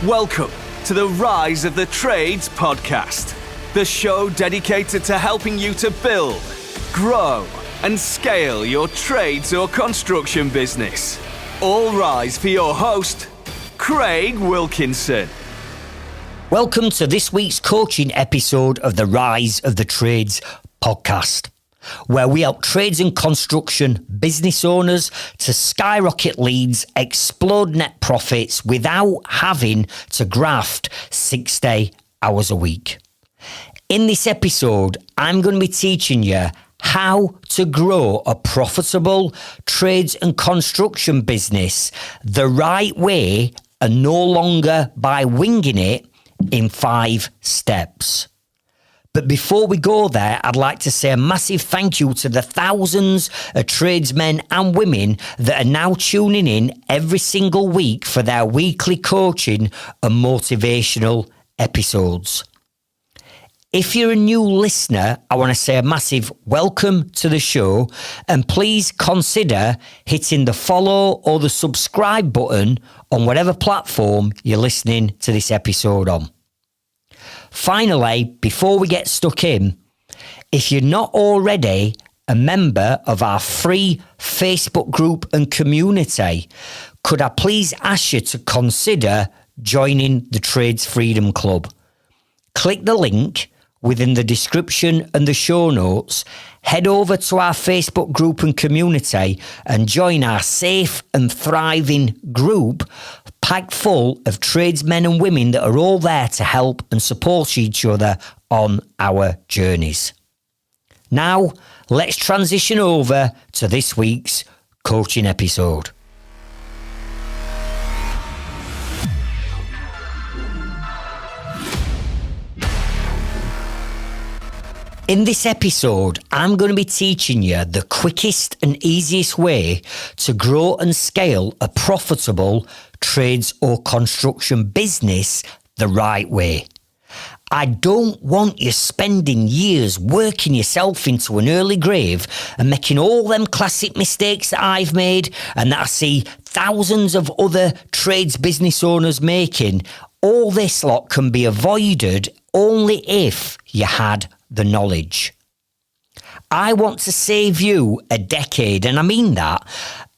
Welcome to the Rise of the Trades podcast, the show dedicated to helping you to build, grow, and scale your trades or construction business. All rise for your host, Craig Wilkinson. Welcome to this week's coaching episode of the Rise of the Trades podcast, where we help trades and construction business owners to skyrocket leads, explode net profits without having to graft 60 hours a week. In this episode, I'm going to be teaching you how to grow a profitable trades and construction business the right way and no longer by winging it in 5 steps. But before we go there, I'd like to say a massive thank you to the thousands of tradesmen and women that are now tuning in every single week for their weekly coaching and motivational episodes. If you're a new listener, I want to say a massive welcome to the show, and please consider hitting the follow or the subscribe button on whatever platform you're listening to this episode on. Finally, before we get stuck in, if you're not already a member of our free Facebook group and community, could I please ask you to consider joining the Trades Freedom Club? Click the link within the description and the show notes, head over to our Facebook group and community and join our safe and thriving group packed full of tradesmen and women that are all there to help and support each other on our journeys. Now, let's transition over to this week's coaching episode. In this episode, I'm going to be teaching you the quickest and easiest way to grow and scale a profitable trades or construction business the right way. I don't want you spending years working yourself into an early grave and making all them classic mistakes that I've made and that I see thousands of other trades business owners making. All this lot can be avoided only if you had the knowledge. I want to save you a decade, and I mean that.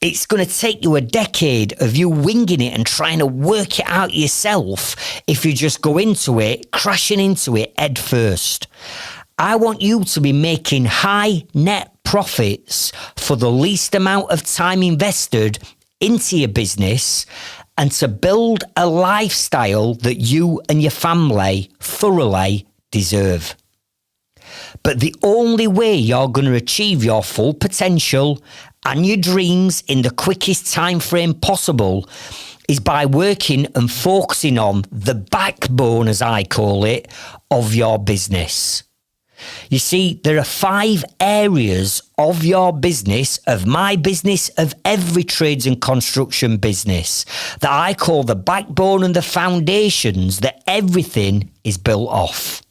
It's going to take you a decade of you winging it and trying to work it out yourself if you just go into it, crashing into it head first. I want you to be making high net profits for the least amount of time invested into your business and to build a lifestyle that you and your family thoroughly deserve. But the only way you're going to achieve your full potential and your dreams in the quickest time frame possible is by working and focusing on the backbone, as I call it, of your business. You see, there are 5 areas of your business, of my business, of every trades and construction business that I call the backbone and the foundations that everything is built off.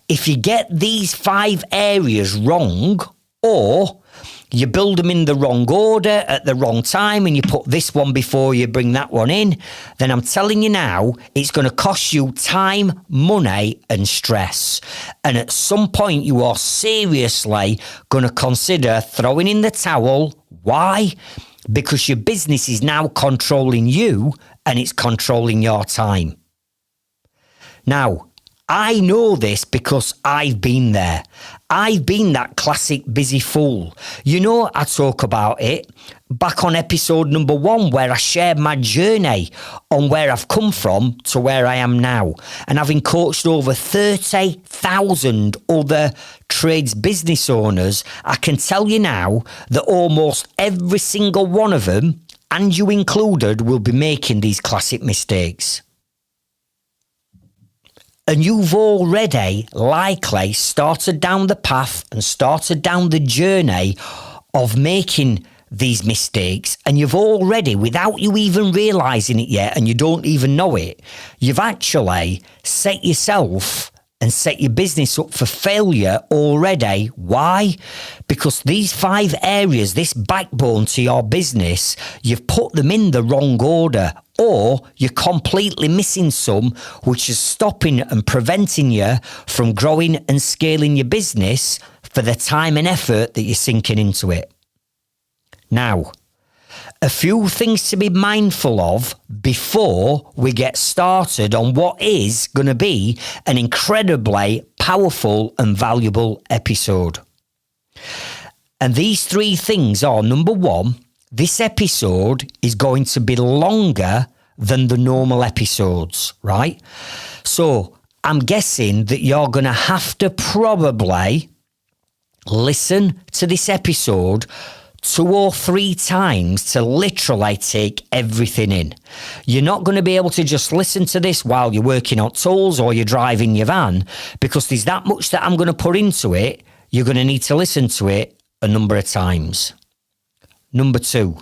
If you get these 5 areas wrong, or you build them in the wrong order at the wrong time and you put this one before you bring that one in, then I'm telling you now, it's going to cost you time, money and stress. And at some point you are seriously going to consider throwing in the towel. Why? Because your business is now controlling you and it's controlling your time. Now, I know this because I've been there. I've been that classic busy fool. You know, I talk about it back on episode number 1 where I shared my journey on where I've come from to where I am now. And having coached over 30,000 other trades business owners, I can tell you now that almost every single one of them, and you included, will be making these classic mistakes. And you've already likely started down the path and started down the journey of making these mistakes, and you've already, without you even realising it yet, and you don't even know it, you've actually set yourself and set your business up for failure already. Why? Because these 5 areas, this backbone to your business, you've put them in the wrong order. or you're completely missing some, which is stopping and preventing you from growing and scaling your business for the time and effort that you're sinking into it. Now, a few things to be mindful of before we get started on what is going to be an incredibly powerful and valuable episode. And these three things are, number one, this episode is going to be longer than the normal episodes, right? So I'm guessing that you're going to have to probably listen to this episode 2 or 3 times to literally take everything in. You're not going to be able to just listen to this while you're working on tools or you're driving your van, because there's that much that I'm going to put into it. You're going to need to listen to it a number of times. Number 2,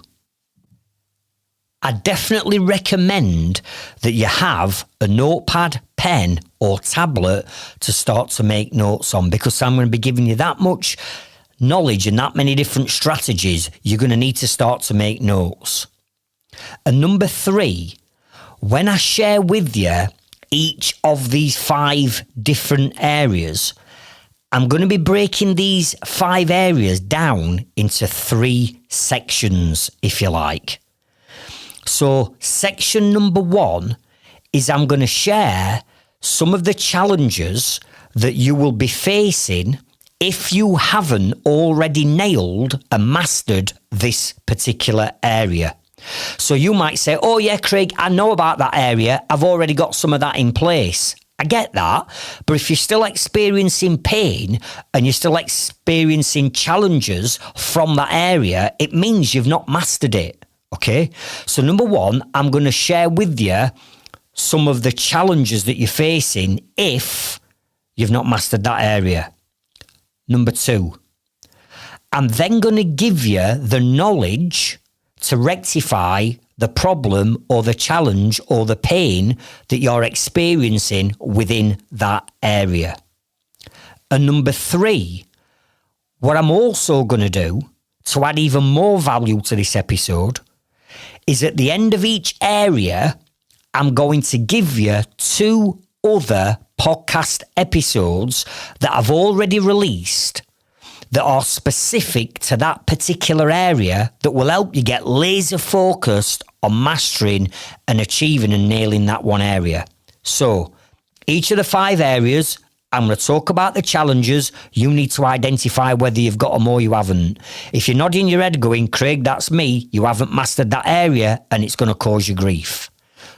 I definitely recommend that you have a notepad, pen or tablet to start to make notes on, because I'm going to be giving you that much knowledge and that many different strategies. You're going to need to start to make notes. And number 3, when I share with you each of these 5 different areas, I'm going to be breaking these 5 areas down into 3 sections, if you like. So section number 1 is I'm going to share some of the challenges that you will be facing if you haven't already nailed and mastered this particular area. So you might say, oh yeah, Craig, I know about that area. I've already got some of that in place. I get that. But if you're still experiencing pain and you're still experiencing challenges from that area, it means you've not mastered it. Okay. So number 1, I'm going to share with you some of the challenges that you're facing if you've not mastered that area. Number 2, I'm then going to give you the knowledge to rectify the problem or the challenge or the pain that you're experiencing within that area. And number 3, what I'm also going to do to add even more value to this episode is at the end of each area, I'm going to give you 2 other podcast episodes that I've already released that are specific to that particular area that will help you get laser focused on mastering and achieving and nailing that one area. So each of the 5 areas, I'm going to talk about the challenges. You need to identify whether you've got them or you haven't. If you're nodding your head going, Craig, that's me, you haven't mastered that area and it's going to cause you grief.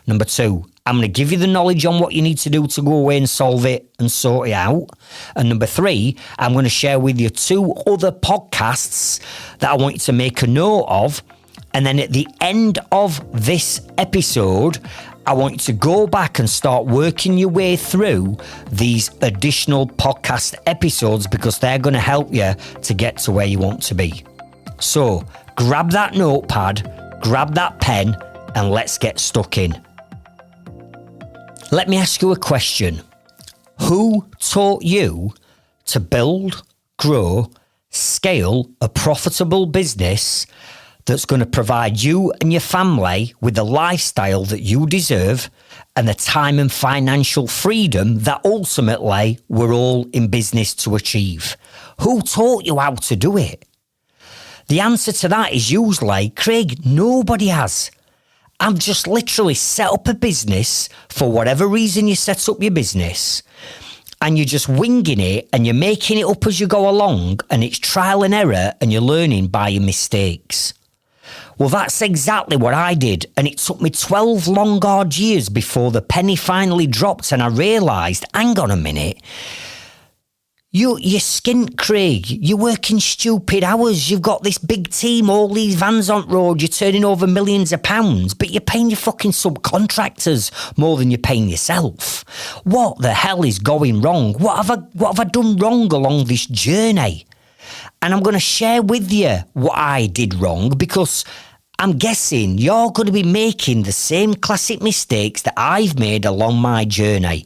Number 2, I'm going to give you the knowledge on what you need to do to go away and solve it and sort it out. And number 3, I'm going to share with you 2 other podcasts that I want you to make a note of. And then at the end of this episode, I want you to go back and start working your way through these additional podcast episodes, because they're going to help you to get to where you want to be. So grab that notepad, grab that pen, and let's get stuck in. Let me ask you a question. Who taught you to build, grow, scale a profitable business that's going to provide you and your family with the lifestyle that you deserve and the time and financial freedom that ultimately we're all in business to achieve? Who taught you how to do it? The answer to that is usually, Craig, nobody has. I've just literally set up a business for whatever reason you set up your business, and you're just winging it and you're making it up as you go along, and it's trial and error and you're learning by your mistakes. Well, that's exactly what I did, and it took me 12 long hard years before the penny finally dropped and I realised, hang on a minute, you're skint, Craig. You're working stupid hours. You've got this big team, all these vans on road. You're turning over millions of pounds, but you're paying your fucking subcontractors more than you're paying yourself. What the hell is going wrong? What have I done wrong along this journey? And I'm going to share with you what I did wrong, because I'm guessing you're going to be making the same classic mistakes that I've made along my journey.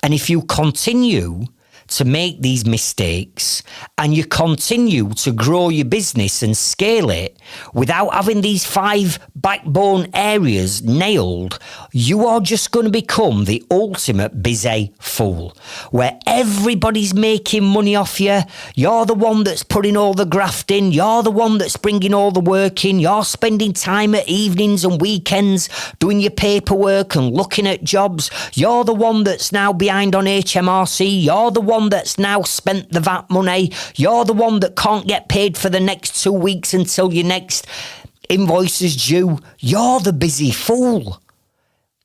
And if you continue to make these mistakes and you continue to grow your business and scale it without having these 5 backbone areas nailed, you are just going to become the ultimate busy fool, where everybody's making money off you. You're the one that's putting all the graft in. You're the one that's bringing all the work in. You're spending time at evenings and weekends doing your paperwork and looking at jobs. You're the one that's now behind on HMRC. You're the one that's now spent the VAT money. You're the one that can't get paid for the next 2 weeks until your next invoice is due. You're the busy fool.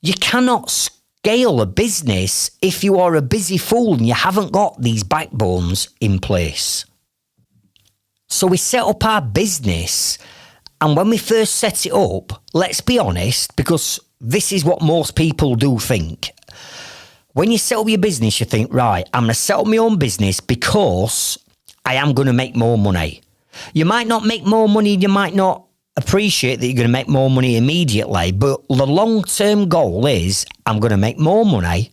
You cannot scale a business if you are a busy fool and you haven't got these backbones in place. So we set up our business, and when we first set it up, let's be honest, because this is what most people do think. When you set up your business, you think, right, I'm going to set up my own business because I am going to make more money. You might not make more money, you might not appreciate that you're going to make more money immediately, but the long-term goal is I'm going to make more money,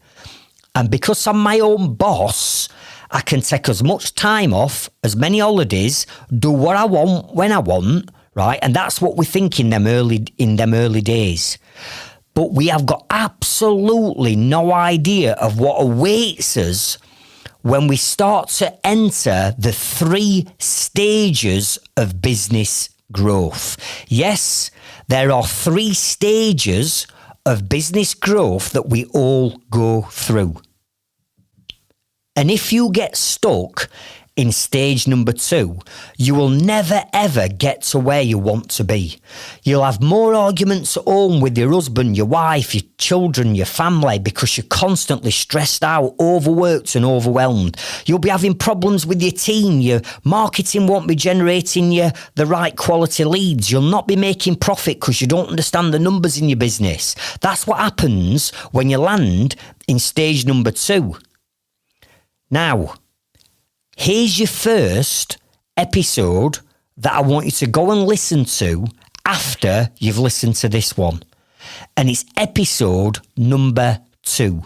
and because I'm my own boss, I can take as much time off, as many holidays, do what I want when I want, right? And that's what we think in them early days. But we have got absolutely no idea of what awaits us when we start to enter the 3 stages of business growth. Yes, there are 3 stages of business growth that we all go through. And if you get stuck in stage number 2, you will never ever get to where you want to be. You'll have more arguments at home with your husband, your wife, your children, your family, because you're constantly stressed out, overworked and overwhelmed. You'll be having problems with your team. Your marketing won't be generating you the right quality leads. You'll not be making profit because you don't understand the numbers in your business. That's what happens when you land in stage number 2. Now, here's your first episode that I want you to go and listen to after you've listened to this one. And it's episode number 2.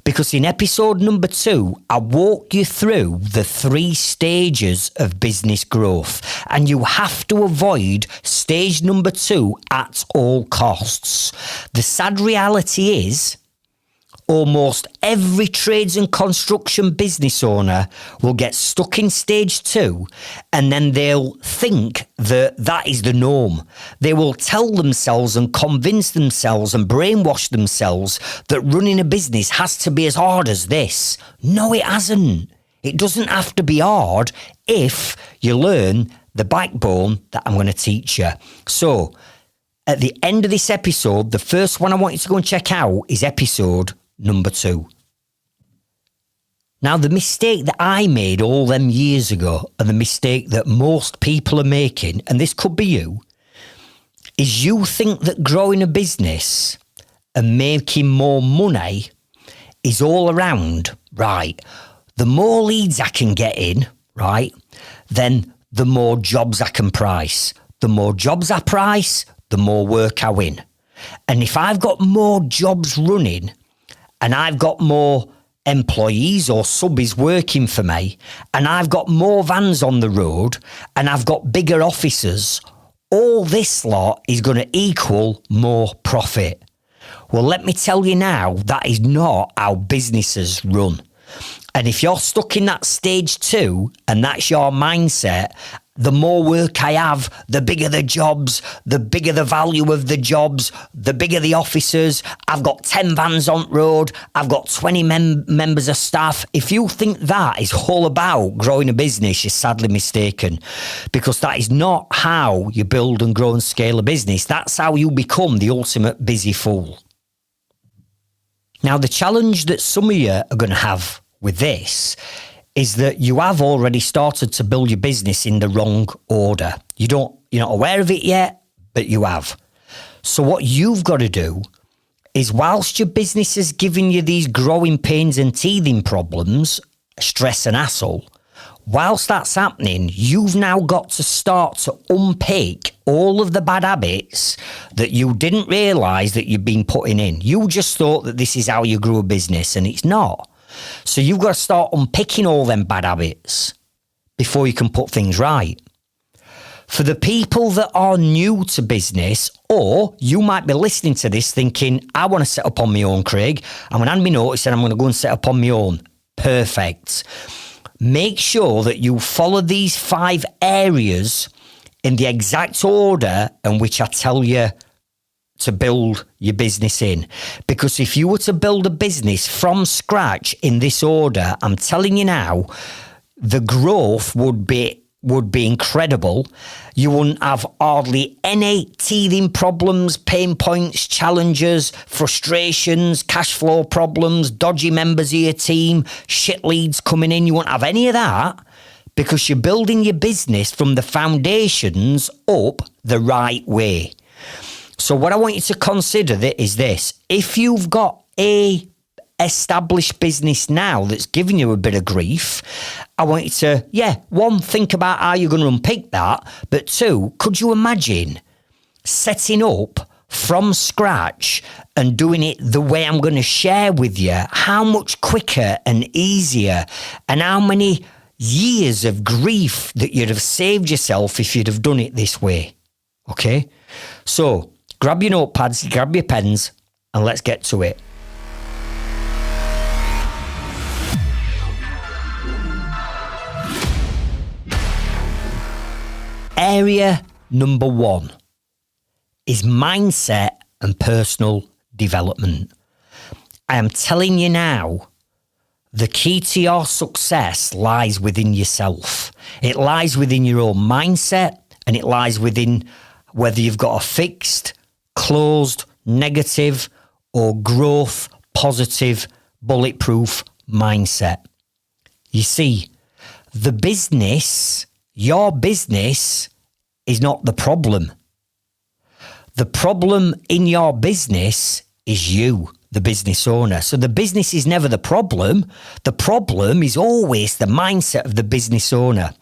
Because in episode number 2, I walk you through the 3 stages of business growth. And you have to avoid stage number 2 at all costs. The sad reality is, almost every trades and construction business owner will get stuck in stage 2, and then they'll think that that is the norm. They will tell themselves and convince themselves and brainwash themselves that running a business has to be as hard as this. No, it hasn't. It doesn't have to be hard if you learn the backbone that I'm going to teach you. So, at the end of this episode, the first one I want you to go and check out is episode number 2. Now, the mistake that I made all them years ago, and the mistake that most people are making, and this could be you, is you think that growing a business and making more money is all around, right, the more leads I can get in, right, then the more jobs I can price. The more jobs I price, the more work I win. And if I've got more jobs running, and I've got more employees or subbies working for me, and I've got more vans on the road, and I've got bigger offices, all this lot is going to equal more profit. Well, let me tell you now, that is not how businesses run. And if you're stuck in that stage 2, and that's your mindset, the more work I have, the bigger the jobs, the bigger the value of the jobs, the bigger the officers. I've got 10 vans on road. I've got 20 members of staff. If you think that is all about growing a business, you're sadly mistaken, because that is not how you build and grow and scale a business. That's how you become the ultimate busy fool. Now, the challenge that some of you are going to have with this is that you have already started to build your business in the wrong order. You're not aware of it yet, but you have. So what you've got to do is, whilst your business is giving you these growing pains and teething problems, stress and hassle, whilst that's happening, you've now got to start to unpick all of the bad habits that you didn't realise that you've been putting in. You just thought that this is how you grew a business, and it's not. So you've got to start unpicking all them bad habits before you can put things right. For the people that are new to business, or you might be listening to this thinking, I want to set up on my own, Craig. I'm going to hand me notice and I'm going to go and set up on my own. Perfect. Make sure that you follow these 5 areas in the exact order in which I tell you to build your business in. Because if you were to build a business from scratch in this order, I'm telling you now, the growth would be incredible. You wouldn't have hardly any teething problems, pain points, challenges, frustrations, cash flow problems, dodgy members of your team, shit leads coming in. You won't have any of that because you're building your business from the foundations up the right way. So what I want you to consider is this. If you've got a established business now that's giving you a bit of grief, I want you to, 1, think about how you're going to unpick that, but 2, could you imagine setting up from scratch and doing it the way I'm going to share with you? How much quicker and easier, and how many years of grief that you'd have saved yourself if you'd have done it this way. Okay? So grab your notepads, grab your pens, and let's get to it. Area number 1 is mindset and personal development. I am telling you now, the key to your success lies within yourself. It lies within your own mindset, and it lies within whether you've got a fixed, closed, negative, or growth, positive, bulletproof mindset. You see, your business is not the problem. The problem in your business is you, the business owner. So the business is never the problem. The problem is always the mindset of the business owner.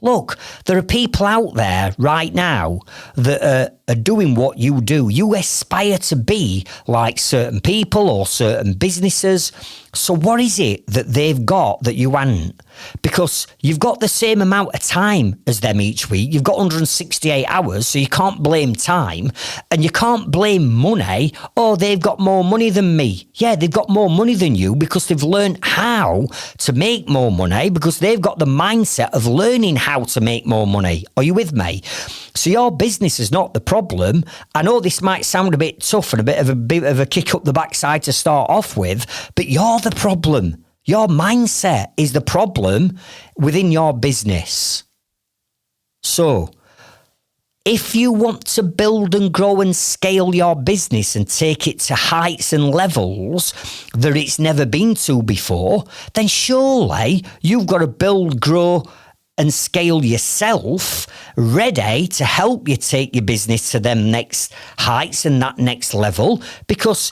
Look, there are people out there right now that are doing what you do. You aspire to be like certain people or certain businesses. So what is it that they've got that you haven't? Because you've got the same amount of time as them each week. You've got 168 hours, so you can't blame time. And you can't blame money. Oh, they've got more money than me. Yeah, they've got more money than you because they've learned how to make more money, because they've got the mindset of learning how to make more money. Are you with me? So your business is not the problem. I know this might sound a bit tough and a bit of a kick up the backside to start off with, but you're the problem. Your mindset is the problem within your business. So, if you want to build and grow and scale your business and take it to heights and levels that it's never been to before, then surely you've got to build, grow, and scale yourself, ready to help you take your business to them next heights and that next level. Because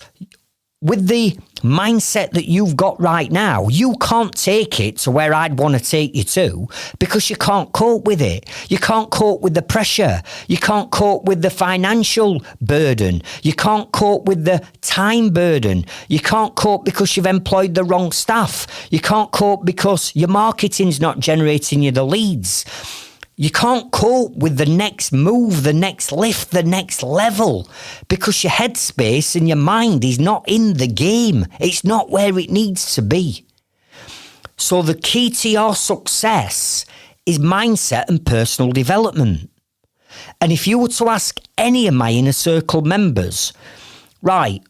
with the mindset that you've got right now, you can't take it to where I'd want to take you to, because you can't cope with it. You can't cope with the pressure. You can't cope with the financial burden. You can't cope with the time burden. You can't cope because you've employed the wrong staff. You can't cope because your marketing's not generating you the leads. You can't cope with the next move, the next lift, the next level, because your headspace and your mind is not in the game. It's not where it needs to be. So the key to your success is mindset and personal development. And if you were to ask any of my inner circle members, right,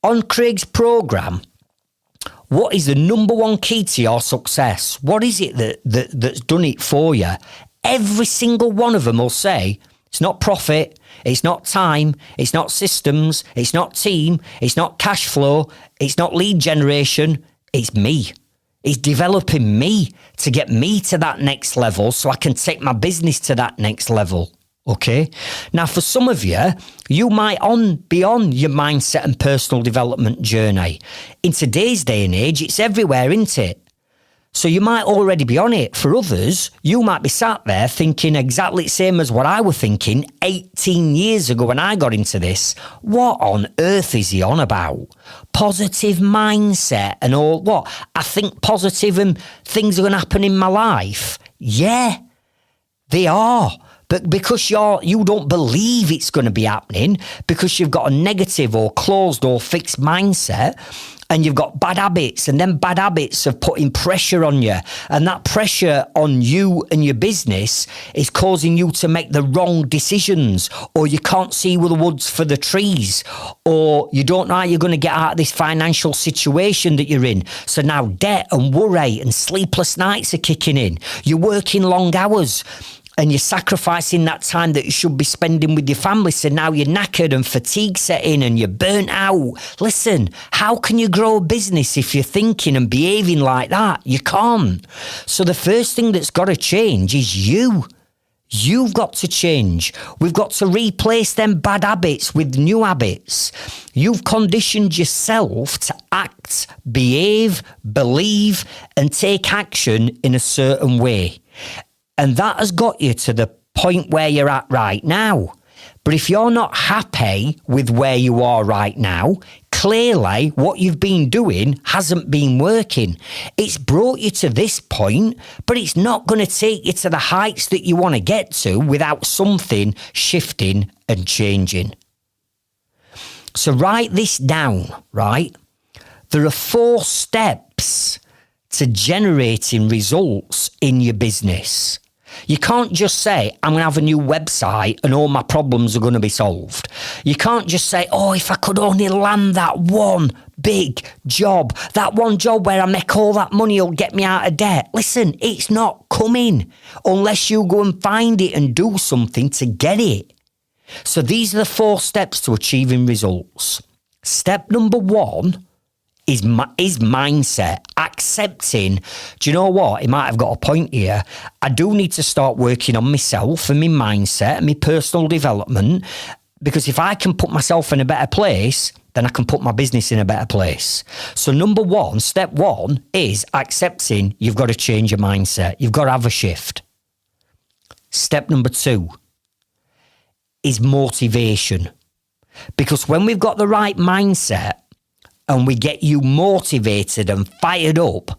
on Craig's program, what is the number one key to your success? What is it that's done it for you? Every single one of them will say, it's not profit, it's not time, it's not systems, it's not team, it's not cash flow, it's not lead generation, it's me. It's developing me to get me to that next level so I can take my business to that next level. Okay? Now, for some of you, you might be on your mindset and personal development journey. In today's day and age, it's everywhere, isn't it? So you might already be on it. For others, you might be sat there thinking exactly the same as what I was thinking 18 years ago when I got into this. What on earth is he on about? Positive mindset and all what? I think positive and things are going to happen in my life. Yeah, they are. But because you don't believe it's going to be happening, because you've got a negative or closed or fixed mindset, and you've got bad habits, and then bad habits of putting pressure on you, and that pressure on you and your business is causing you to make the wrong decisions, or you can't see the woods for the trees, or you don't know how you're going to get out of this financial situation that you're in. So now debt and worry and sleepless nights are kicking in. You're working long hours, and you're sacrificing that time that you should be spending with your family. So now you're knackered and fatigue set in and you're burnt out. Listen, how can you grow a business if you're thinking and behaving like that? You can't. So the first thing that's got to change is you. You've got to change. We've got to replace them bad habits with new habits. You've conditioned yourself to act, behave, believe, and take action in a certain way. And that has got you to the point where you're at right now. But if you're not happy with where you are right now, clearly what you've been doing hasn't been working. It's brought you to this point, but it's not going to take you to the heights that you want to get to without something shifting and changing. So write this down, right? There are 4 steps to generating results in your business. You can't just say, I'm going to have a new website and all my problems are going to be solved. You can't just say, oh, if I could only land that one big job, that one job where I make all that money will get me out of debt. Listen, it's not coming unless you go and find it and do something to get it. So these are the 4 steps to achieving results. Step number 1 is mindset, accepting, do you know what? It might have got a point here. I do need to start working on myself and my mindset and my personal development, because if I can put myself in a better place, then I can put my business in a better place. So number 1, step 1 is accepting you've got to change your mindset. You've got to have a shift. Step number 2 is motivation. Because when we've got the right mindset, and we get you motivated and fired up,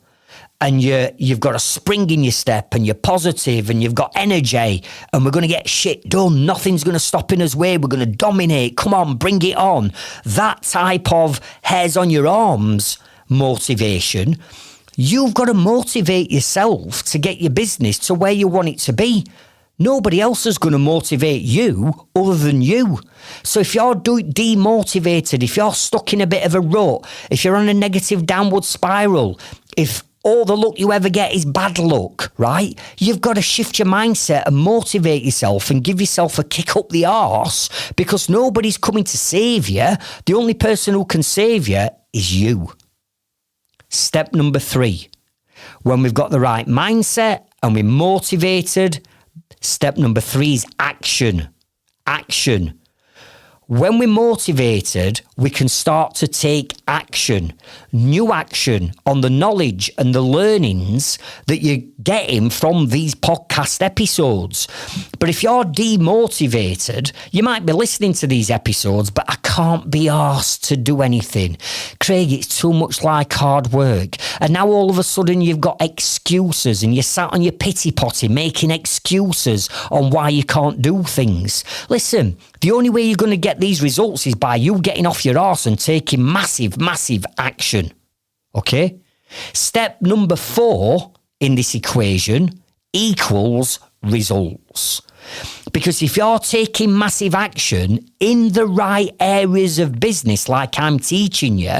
and you've got a spring in your step, and you're positive, and you've got energy, and we're going to get shit done. Nothing's going to stop in us way. We're going to dominate. Come on, bring it on. That type of hairs on your arms motivation. You've got to motivate yourself to get your business to where you want it to be. Nobody else is going to motivate you other than you. So if you're demotivated, if you're stuck in a bit of a rut, if you're on a negative downward spiral, if all the luck you ever get is bad luck, right? You've got to shift your mindset and motivate yourself and give yourself a kick up the arse, because nobody's coming to save you. The only person who can save you is you. Step number 3, when we've got the right mindset and we're motivated, step number 3 is action. Action. When we're motivated, we can start to take action, new action on the knowledge and the learnings that you're getting from these podcast episodes. But if you're demotivated, you might be listening to these episodes, but I can't be asked to do anything. Craig, it's too much like hard work. And now all of a sudden you've got excuses, and you're sat on your pity potty making excuses on why you can't do things. Listen, the only way you're going to get these results is by you getting off your arse and taking massive, massive action. Okay? Step number 4 in this equation equals results. Because if you're taking massive action in the right areas of business, like I'm teaching you,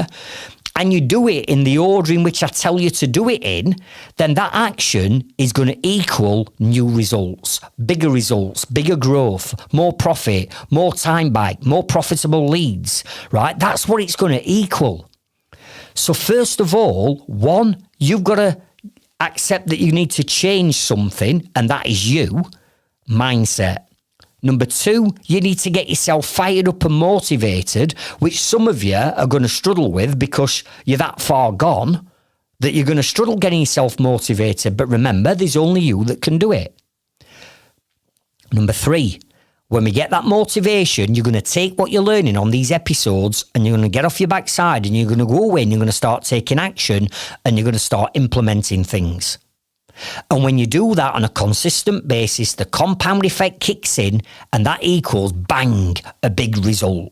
and you do it in the order in which I tell you to do it in, then that action is going to equal new results, bigger growth, more profit, more time back, more profitable leads, right? That's what it's going to equal. So first of all, 1, you've got to accept that you need to change something, and that is you, mindset. Number 2, you need to get yourself fired up and motivated, which some of you are going to struggle with because you're that far gone. that you're going to struggle getting yourself motivated, but remember, there's only you that can do it. Number 3, when we get that motivation, you're going to take what you're learning on these episodes and you're going to get off your backside and you're going to go away and you're going to start taking action and you're going to start implementing things. And when you do that on a consistent basis, the compound effect kicks in and that equals, bang, a big result.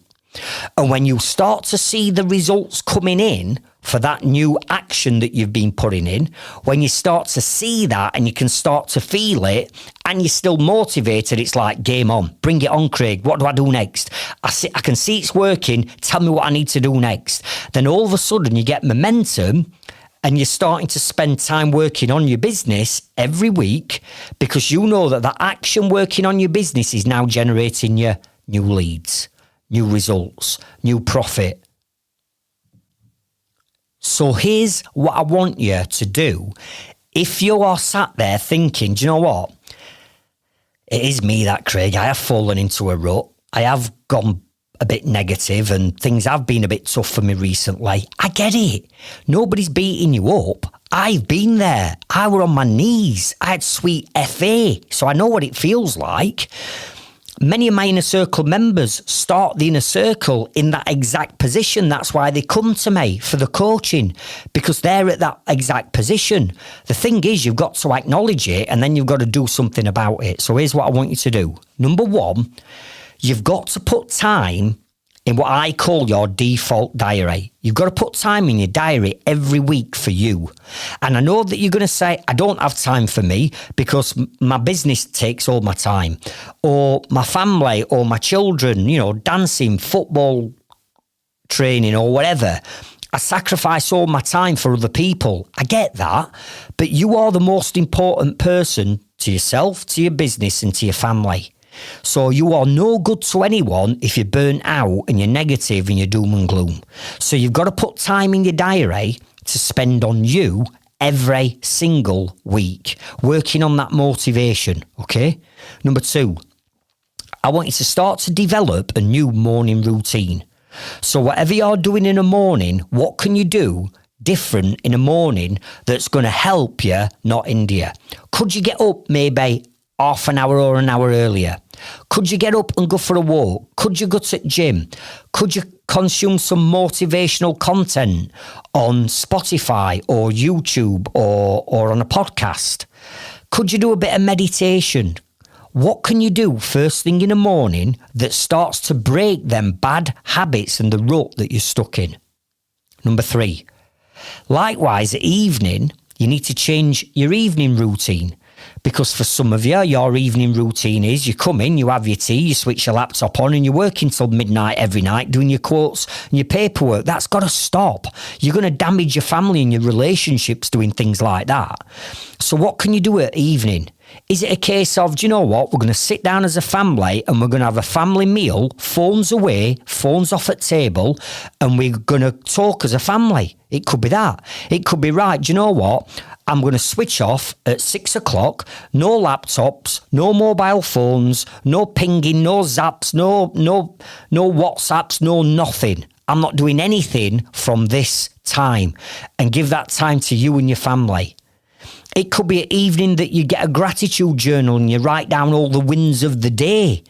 And when you start to see the results coming in for that new action that you've been putting in, when you start to see that and you can start to feel it and you're still motivated, it's like, game on, bring it on, Craig. What do I do next? I can see it's working. Tell me what I need to do next. Then all of a sudden you get momentum and you're starting to spend time working on your business every week because you know that that action working on your business is now generating you new leads, new results, new profit. So here's what I want you to do. If you are sat there thinking, do you know what? It is me, that Craig. I have fallen into a rut. I have gone a bit negative and things have been a bit tough for me recently. I get it. Nobody's beating you up. I've been there. I were on my knees. I had sweet FA, so I know what it feels like. Many of my inner circle members start the inner circle in that exact position. That's why they come to me for the coaching, because they're at that exact position. The thing is, you've got to acknowledge it and then you've got to do something about it. So here's what I want you to do. Number 1, you've got to put time in what I call your default diary. You've got to put time in your diary every week for you. And I know that you're going to say, I don't have time for me because my business takes all my time, or my family, or my children, dancing, football, training, or whatever. I sacrifice all my time for other people. I get that. But you are the most important person to yourself, to your business, and to your family. So you are no good to anyone if you're burnt out and you're negative and you're doom and gloom. So you've got to put time in your diary to spend on you every single week, working on that motivation, okay? Number 2, I want you to start to develop a new morning routine. So whatever you're doing in the morning, what can you do different in the morning that's going to help you, not hinder you? Could you get up maybe half an hour or an hour earlier? Could you get up and go for a walk? Could you go to the gym? Could you consume some motivational content on Spotify or YouTube or on a podcast? Could you do a bit of meditation? What can you do first thing in the morning that starts to break them bad habits and the rut that you're stuck in? Number 3, likewise, at evening, you need to change your evening routine. Because for some of you, your evening routine is you come in, you have your tea, you switch your laptop on and you're working till midnight every night doing your quotes and your paperwork. That's got to stop. You're going to damage your family and your relationships doing things like that. So what can you do at evening? Is it a case of, do you know what, we're going to sit down as a family and we're going to have a family meal, phones away, phones off at table, and we're going to talk as a family? It could be that. It could be, right, do you know what, I'm going to switch off at 6 o'clock, no laptops, no mobile phones, no pinging, no zaps, no WhatsApps, no nothing. I'm not doing anything from this time, and give that time to you and your family. It could be an evening that you get a gratitude journal and you write down all the wins of the day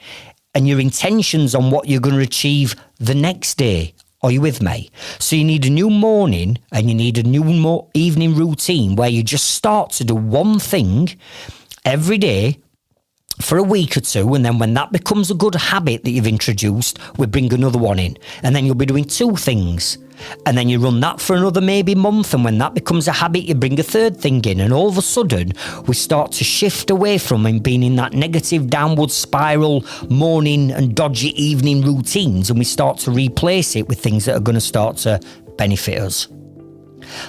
and your intentions on what you're going to achieve the next day. Are you with me? So you need a new morning and you need a new evening routine where you just start to do one thing every day for a week or 2, and then when that becomes a good habit that you've introduced, we bring another one in, and then you'll be doing 2 things, and then you run that for another maybe month, and when that becomes a habit, you bring a 3rd thing in, and all of a sudden we start to shift away from him being in that negative downward spiral morning and dodgy evening routines, and we start to replace it with things that are going to start to benefit us.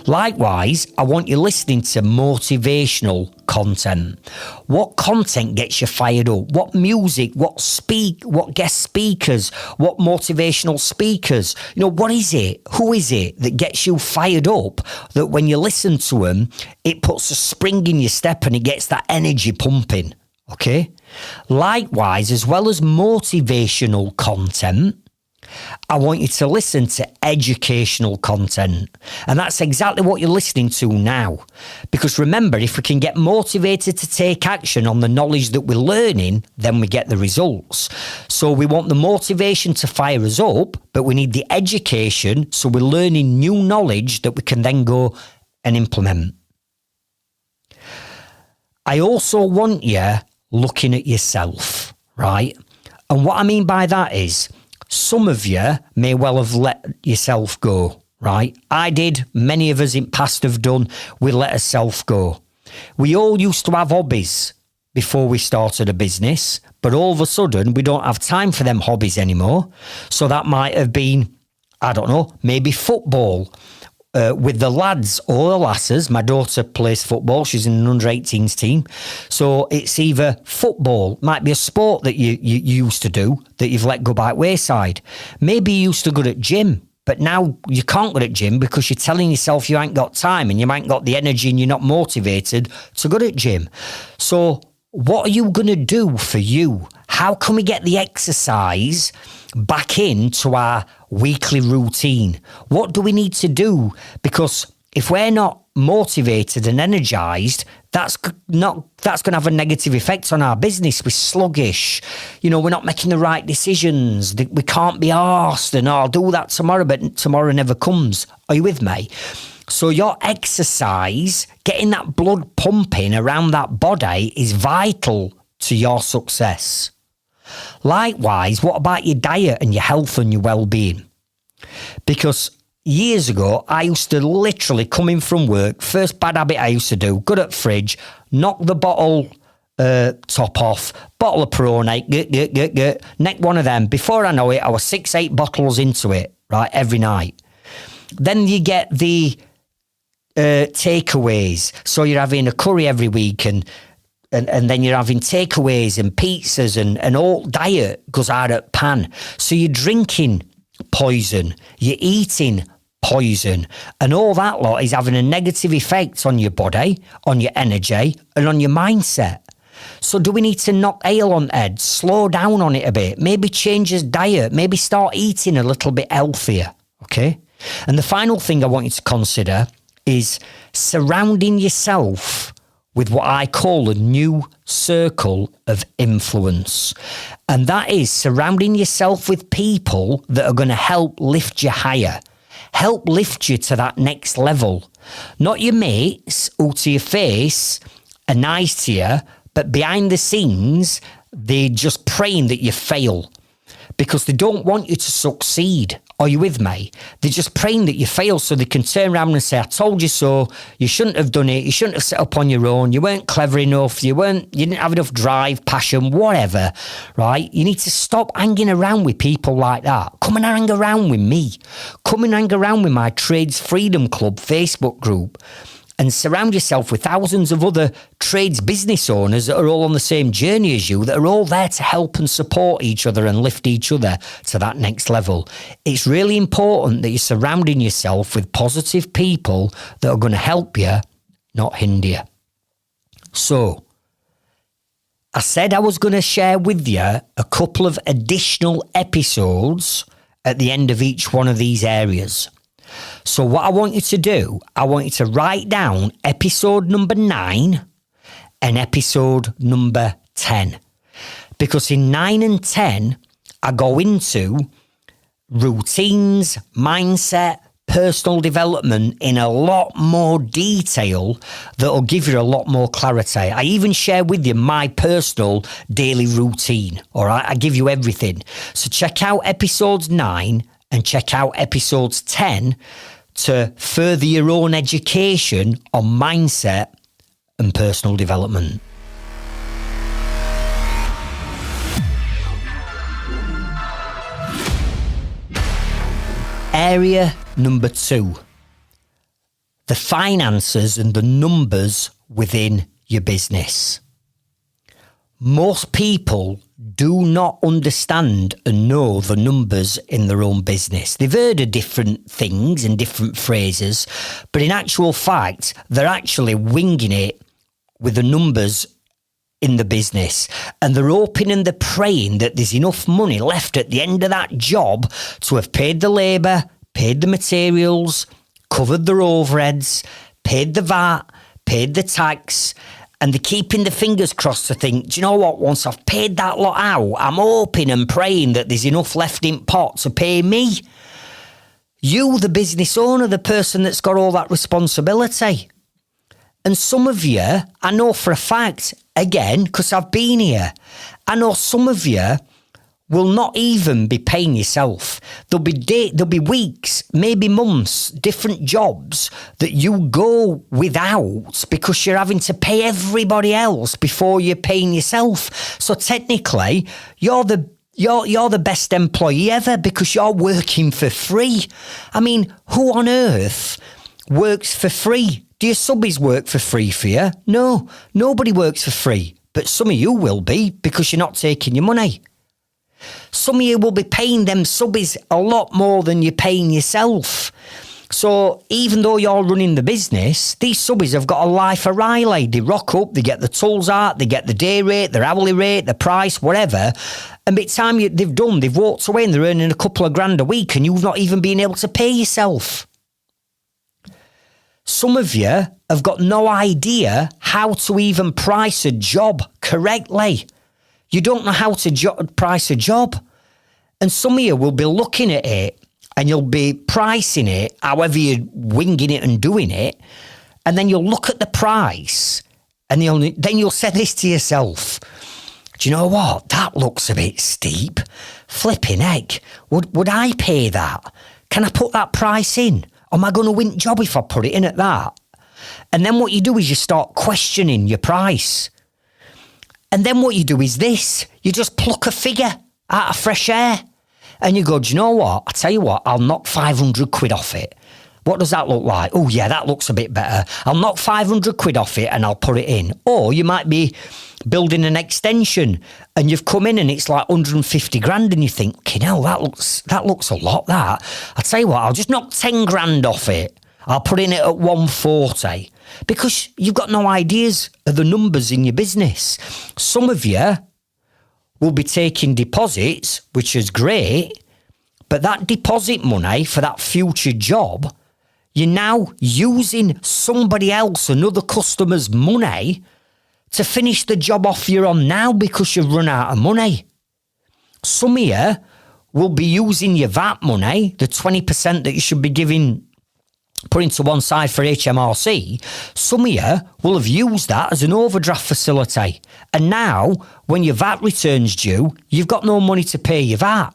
Likewise, I want you listening to motivational content. What content gets you fired up? What music? What guest speakers? What motivational speakers? What is it? Who is it that gets you fired up, that when you listen to them, it puts a spring in your step and it gets that energy pumping? Okay? Likewise, as well as motivational content, I want you to listen to educational content. And that's exactly what you're listening to now. Because remember, if we can get motivated to take action on the knowledge that we're learning, then we get the results. So we want the motivation to fire us up, but we need the education so we're learning new knowledge that we can then go and implement. I also want you looking at yourself, right? And what I mean by that is, some of you may well have let yourself go, right? I did. Many of us in past have done. We let ourselves go. We all used to have hobbies before we started a business, but all of a sudden we don't have time for them hobbies anymore. So that might have been, I don't know, maybe football with the lads or the lasses. My daughter plays football. She's in an under-18s team. So it's either football, might be a sport that you used to do that you've let go by wayside. Maybe you used to go to gym, but now you can't go to gym because you're telling yourself you ain't got time and you ain't got the energy and you're not motivated to go to gym. So what are you going to do for you? How can we get the exercise back into our weekly routine? What do we need to do? Because if we're not motivated and energized, that's going to have a negative effect on our business. We're sluggish. You know, we're not making the right decisions. We can't be arsed and I'll do that tomorrow, but tomorrow never comes. Are you with me? So your exercise, getting that blood pumping around that body is vital to your success. Likewise, what about your diet and your health and your well-being? Because years ago, I used to literally come in from work, first bad habit I used to do, go to the fridge, knock the bottle top off, bottle of Peroni, neck one of them. Before I know it, I was 6-8 bottles into it, right, every night. Then you get the takeaways. So you're having a curry every week and then you're having takeaways and pizzas and all diet goes out at pan. So you're drinking poison, you're eating poison, and all that lot is having a negative effect on your body, on your energy, and on your mindset. So do we need to knock ale on the head, slow down on it a bit, maybe change his diet, maybe start eating a little bit healthier, okay? And the final thing I want you to consider is surrounding yourself with what I call a new circle of influence. And that is surrounding yourself with people that are going to help lift you higher, help lift you to that next level. Not your mates who to your face are nice to you, but behind the scenes, they're just praying that you fail because they don't want you to succeed. Are you with me? They're just praying that you fail so they can turn around and say, I told you so, you shouldn't have done it, you shouldn't have set up on your own, you weren't clever enough, you didn't have enough drive, passion, whatever, right? You need to stop hanging around with people like that. Come and hang around with me. Come and hang around with my Trades Freedom Club Facebook group and surround yourself with thousands of other trades business owners that are all on the same journey as you, that are all there to help and support each other and lift each other to that next level. It's really important that you're surrounding yourself with positive people that are going to help you, not hinder you. So, I said I was going to share with you a couple of additional episodes at the end of each one of these areas. So what I want you to do, I want you to write down episode number 9 and episode number 10. Because in 9 and 10, I go into routines, mindset, personal development in a lot more detail that will give you a lot more clarity. I even share with you my personal daily routine, all right? I give you everything. So check out episodes 9 and check out episodes 10 to further your own education on mindset and personal development. Area number 2, the finances and the numbers within your business. Most people do not understand and know the numbers in their own business. They've heard of different things and different phrases, but in actual fact, they're actually winging it with the numbers in the business, and they're hoping and they're praying that there's enough money left at the end of that job to have paid the labour, paid the materials, covered their overheads, paid the VAT, paid the tax, and they're keeping the fingers crossed to think, do you know what, once I've paid that lot out, I'm hoping and praying that there's enough left in pot to pay me. You, the business owner, the person that's got all that responsibility. And some of you, I know for a fact, again, because I've been here, I know some of you will not even be paying yourself. There'll be weeks, maybe months, different jobs that you go without because you're having to pay everybody else before you're paying yourself. So technically, you're the best employee ever because you're working for free. I mean, who on earth works for free? Do your subbies work for free for you? No, nobody works for free. But some of you will be because you're not taking your money. Some of you will be paying them subbies a lot more than you're paying yourself. So even though you're running the business, these subbies have got a life of Riley. They rock up, they get the tools out, they get the day rate, their hourly rate, the price, whatever. And by the time they've walked away and they're earning a couple of grand a week and you've not even been able to pay yourself. Some of you have got no idea how to even price a job correctly. You don't know how to price a job. And some of you will be looking at it and you'll be pricing it, however you're winging it and doing it. And then you'll look at the price and then you'll say this to yourself. Do you know what? That looks a bit steep. Flipping heck. Would I pay that? Can I put that price in? Am I going to win the job if I put it in at that? And then what you do is you start questioning your price. And then what you do is this. You just pluck a figure out of fresh air. And you go, do you know what? I tell you what, I'll knock 500 quid off it. What does that look like? Oh, yeah, that looks a bit better. I'll knock 500 quid off it and I'll put it in. Or you might be building an extension and you've come in and it's like 150 grand and you think, okay, hell, that looks a lot, that. I'll tell you what, I'll just knock 10 grand off it. I'll put in it at 140 because you've got no ideas of the numbers in your business. Some of you will be taking deposits, which is great, but that deposit money for that future job, you're now using somebody else, another customer's money to finish the job off you're on now because you've run out of money. Some of you will be using your VAT money, the 20% that you should be putting to one side for HMRC. Some of you will have used that as an overdraft facility. And now, when your VAT return's due, you've got no money to pay your VAT.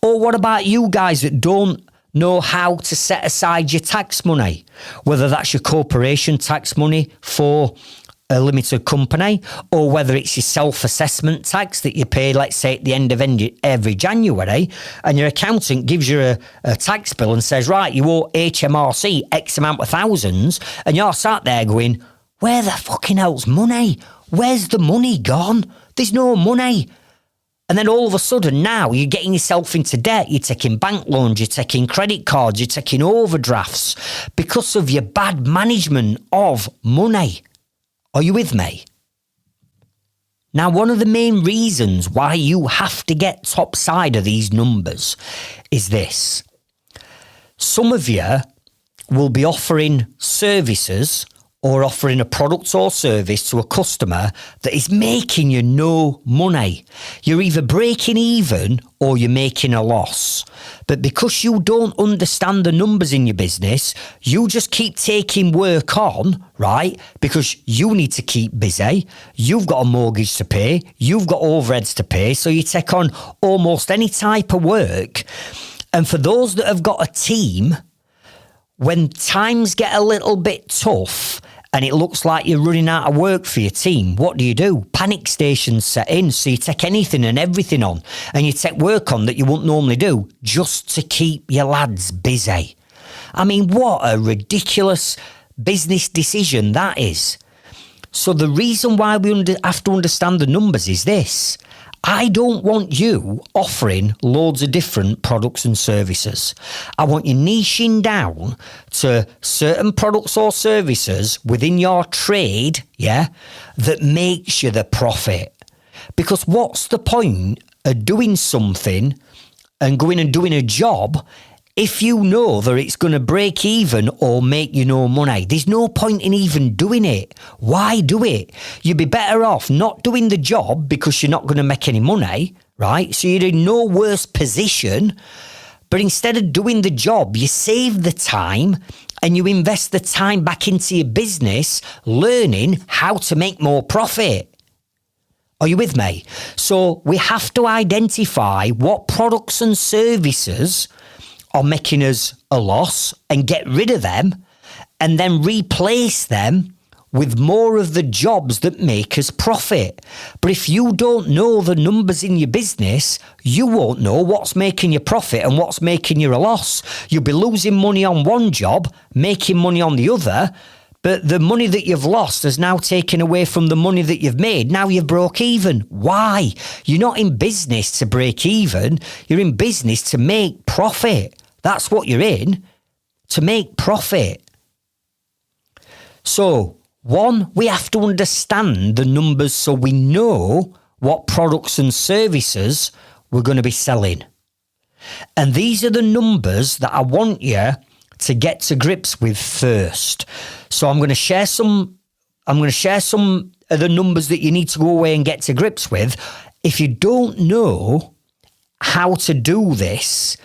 Or what about you guys that don't know how to set aside your tax money? Whether that's your corporation tax money for a limited company, or whether it's your self-assessment tax that you pay, let's say, at the end of every January, and your accountant gives you a tax bill and says, right, you owe HMRC X amount of thousands, and you're sat there going, where the fucking hell's money? Where's the money gone? There's no money. And then all of a sudden now you're getting yourself into debt. You're taking bank loans, you're taking credit cards, you're taking overdrafts because of your bad management of money. Are you with me? Now, one of the main reasons why you have to get top side of these numbers is this. Some of you will be offering services or offering a product or service to a customer that is making you no money. You're either breaking even or you're making a loss. But because you don't understand the numbers in your business, you just keep taking work on, right? Because you need to keep busy. You've got a mortgage to pay. You've got overheads to pay. So you take on almost any type of work. And for those that have got a team, when times get a little bit tough and it looks like you're running out of work for your team, what do? Panic stations set in, so you take anything and everything on, and you take work on that you wouldn't normally do just to keep your lads busy. I mean, what a ridiculous business decision that is. So the reason why we have to understand the numbers is this. I don't want you offering loads of different products and services. I want you niching down to certain products or services within your trade, that makes you the profit. Because what's the point of doing something and going and doing a job if you know that it's going to break even or make you no money? There's no point in even doing it. Why do it? You'd be better off not doing the job because you're not going to make any money, right? So you're in no worse position. But instead of doing the job, you save the time and you invest the time back into your business, learning how to make more profit. Are you with me? So we have to identify what products and services are making us a loss and get rid of them and then replace them with more of the jobs that make us profit. But if you don't know the numbers in your business, you won't know what's making you profit and what's making you a loss. You'll be losing money on one job, making money on the other, but the money that you've lost is now taken away from the money that you've made. Now you've broke even. Why? You're not in business to break even. You're in business to make profit. That's what you're in, to make profit. So, one, we have to understand the numbers so we know what products and services we're going to be selling. And these are the numbers that I want you to get to grips with first. So I'm going to share some of the numbers that you need to go away and get to grips with. If you don't know how to do this,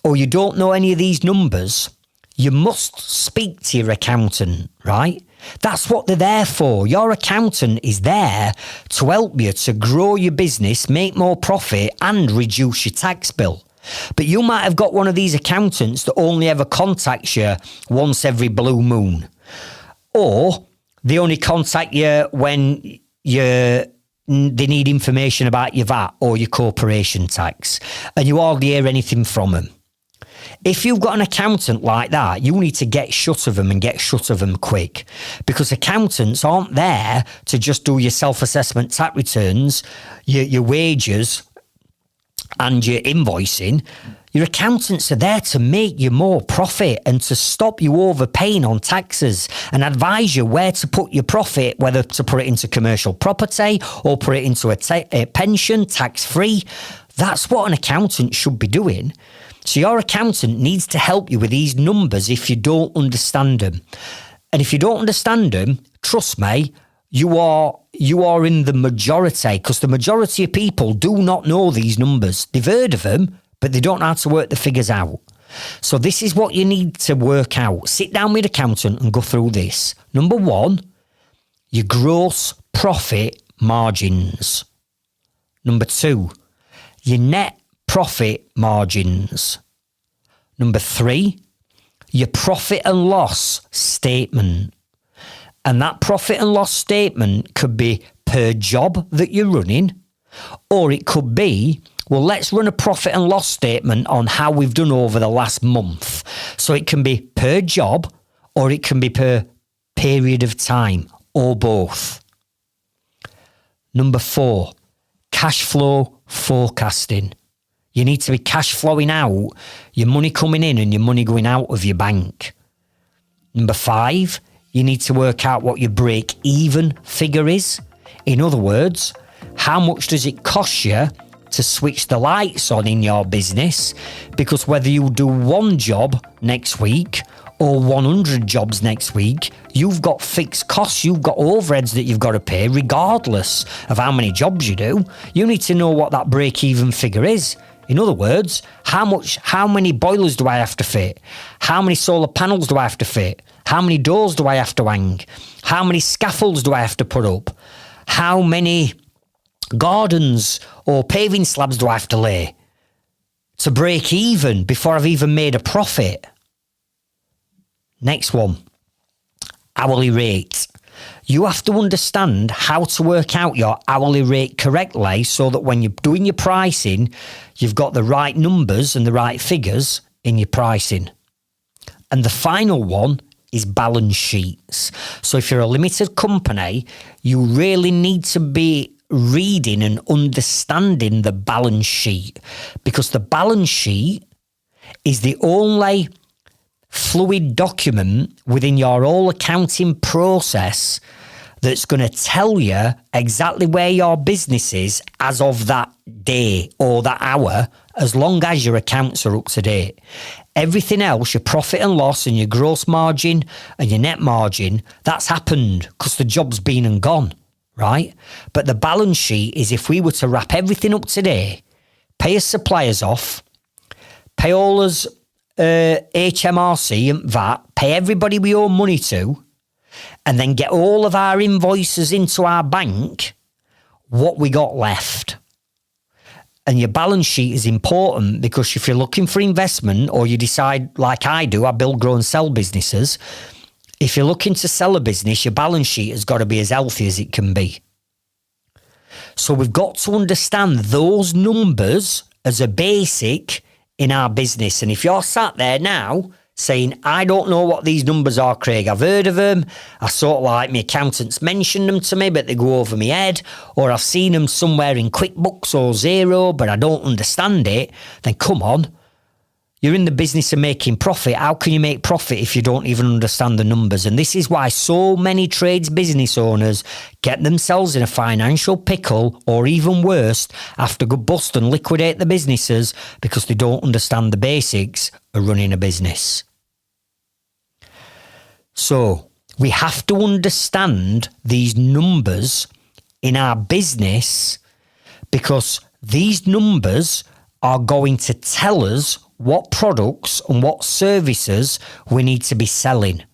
or you don't know any of these numbers, you must speak to your accountant, right? That's what they're there for. Your accountant is there to help you to grow your business, make more profit, and reduce your tax bill. But you might have got one of these accountants that only ever contacts you once every blue moon. Or they only contact you when they need information about your VAT or your corporation tax, and you hardly hear anything from them. If you've got an accountant like that, you need to get shut of them and get shut of them quick, because accountants aren't there to just do your self-assessment tax returns, your wages and your invoicing. Your accountants are there to make you more profit and to stop you overpaying on taxes and advise you where to put your profit, whether to put it into commercial property or put it into a pension, tax-free. That's what an accountant should be doing. So your accountant needs to help you with these numbers if you don't understand them. And if you don't understand them, trust me, you are in the majority, because the majority of people do not know these numbers. They've heard of them, but they don't know how to work the figures out. So this is what you need to work out. Sit down with an accountant and go through this. Number one, your gross profit margins. Number two, your net profit margins. Number three, your profit and loss statement. And that profit and loss statement could be per job that you're running, or it could be, well, let's run a profit and loss statement on how we've done over the last month. So it can be per job, or it can be per period of time, or both. Number four, cash flow forecasting. You need to be cash flowing out, your money coming in and your money going out of your bank. Number five, you need to work out what your break-even figure is. In other words, how much does it cost you to switch the lights on in your business? Because whether you do one job next week or 100 jobs next week, you've got fixed costs, you've got overheads that you've got to pay regardless of how many jobs you do. You need to know what that break-even figure is. In other words, how many boilers do I have to fit? How many solar panels do I have to fit? How many doors do I have to hang? How many scaffolds do I have to put up? How many gardens or paving slabs do I have to lay to break even before I've even made a profit? Next one, hourly rate. You have to understand how to work out your hourly rate correctly so that when you're doing your pricing, you've got the right numbers and the right figures in your pricing. And the final one is balance sheets. So if you're a limited company, you really need to be reading and understanding the balance sheet, because the balance sheet is the only fluid document within your whole accounting process that's going to tell you exactly where your business is as of that day or that hour, as long as your accounts are up to date. Everything else, your profit and loss and your gross margin and your net margin, that's happened because the job's been and gone, right? But the balance sheet is if we were to wrap everything up today, pay our suppliers off, pay all us HMRC and VAT, pay everybody we owe money to, and then get all of our invoices into our bank, what we got left. And your balance sheet is important because if you're looking for investment, or you decide, like I do, I build, grow and sell businesses. If you're looking to sell a business, your balance sheet has got to be as healthy as it can be. So we've got to understand those numbers as a basic in our business. And if you're sat there now saying, I don't know what these numbers are, Craig, I've heard of them, I sort of like my accountants mentioned them to me, but they go over my head, or I've seen them somewhere in QuickBooks or Xero, but I don't understand it, then come on. You're in the business of making profit. How can you make profit if you don't even understand the numbers? And this is why so many trades business owners get themselves in a financial pickle, or even worse, have to go bust and liquidate the businesses because they don't understand the basics of running a business. So we have to understand these numbers in our business, because these numbers are going to tell us what products and what services we need to be selling,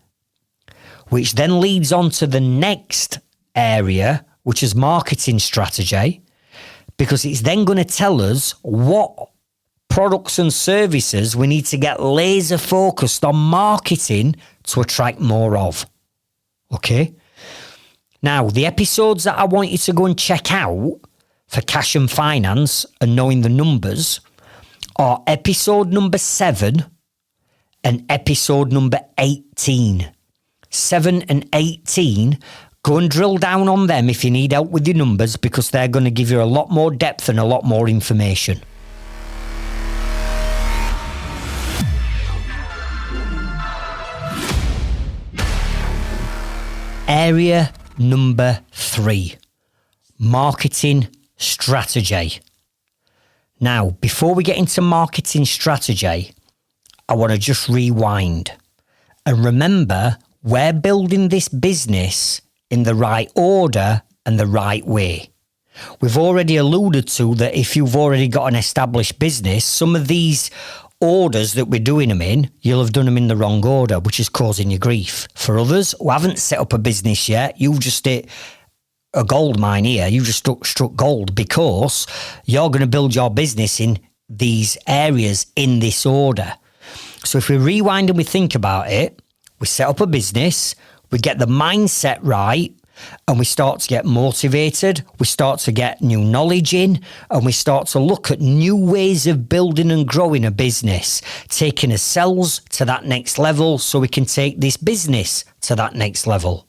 which then leads on to the next area, which is marketing strategy, because it's then going to tell us what products and services we need to get laser focused on marketing to attract more of. Okay? Now, the episodes that I want you to go and check out for cash and finance and knowing the numbers are episode number 7 and episode number 18. 7 and 18, go and drill down on them if you need help with your numbers, because they're going to give you a lot more depth and a lot more information. Area number 3, marketing strategy. Now, before we get into marketing strategy, I want to just rewind and remember, we're building this business in the right order and the right way. We've already alluded to that if you've already got an established business, some of these orders that we're doing them in, you'll have done them in the wrong order, which is causing you grief. For others who haven't set up a business yet, you've just hit a gold mine here. You just struck gold, because you're going to build your business in these areas in this order. So if we rewind and we think about it, we set up a business, we get the mindset right, and we start to get motivated, we start to get new knowledge in, and we start to look at new ways of building and growing a business, taking ourselves to that next level so we can take this business to that next level.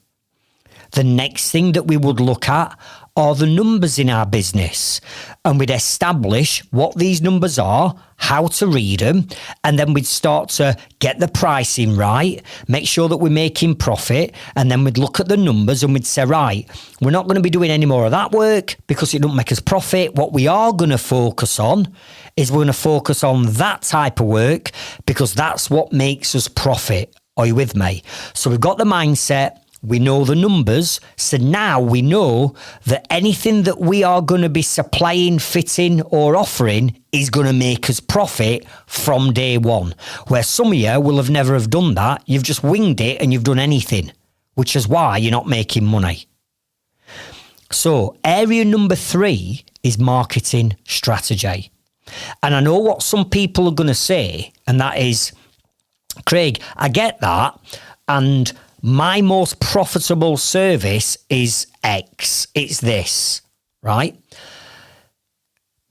The next thing that we would look at are the numbers in our business, and we'd establish what these numbers are, how to read them, and then we'd start to get the pricing right, make sure that we're making profit, and then we'd look at the numbers and we'd say, right, we're not going to be doing any more of that work because it don't make us profit. What we are going to focus on is we're going to focus on that type of work because that's what makes us profit. Are you with me? So we've got the mindset, we know the numbers, so now we know that anything that we are going to be supplying, fitting or offering is going to make us profit from day one. Where some of you will have never have done that, you've just winged it and you've done anything, which is why you're not making money. So area number 3 is marketing strategy. And I know what some people are going to say, and that is, Craig, I get that, and my most profitable service is X. It's this, right?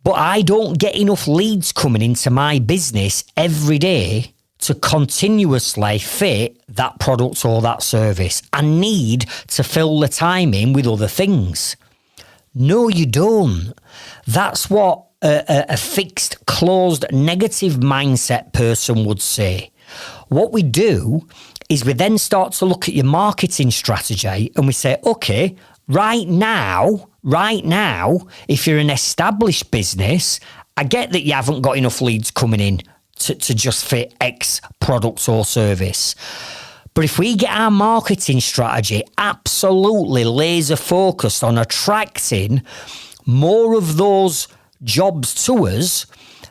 But I don't get enough leads coming into my business every day to continuously fit that product or that service. I need to fill the time in with other things. No, you don't. That's what a fixed, closed, negative mindset person would say. What we do is we then start to look at your marketing strategy and we say, okay, right now, if you're an established business, I get that you haven't got enough leads coming in to just fit X products or service. But if we get our marketing strategy absolutely laser focused on attracting more of those jobs to us,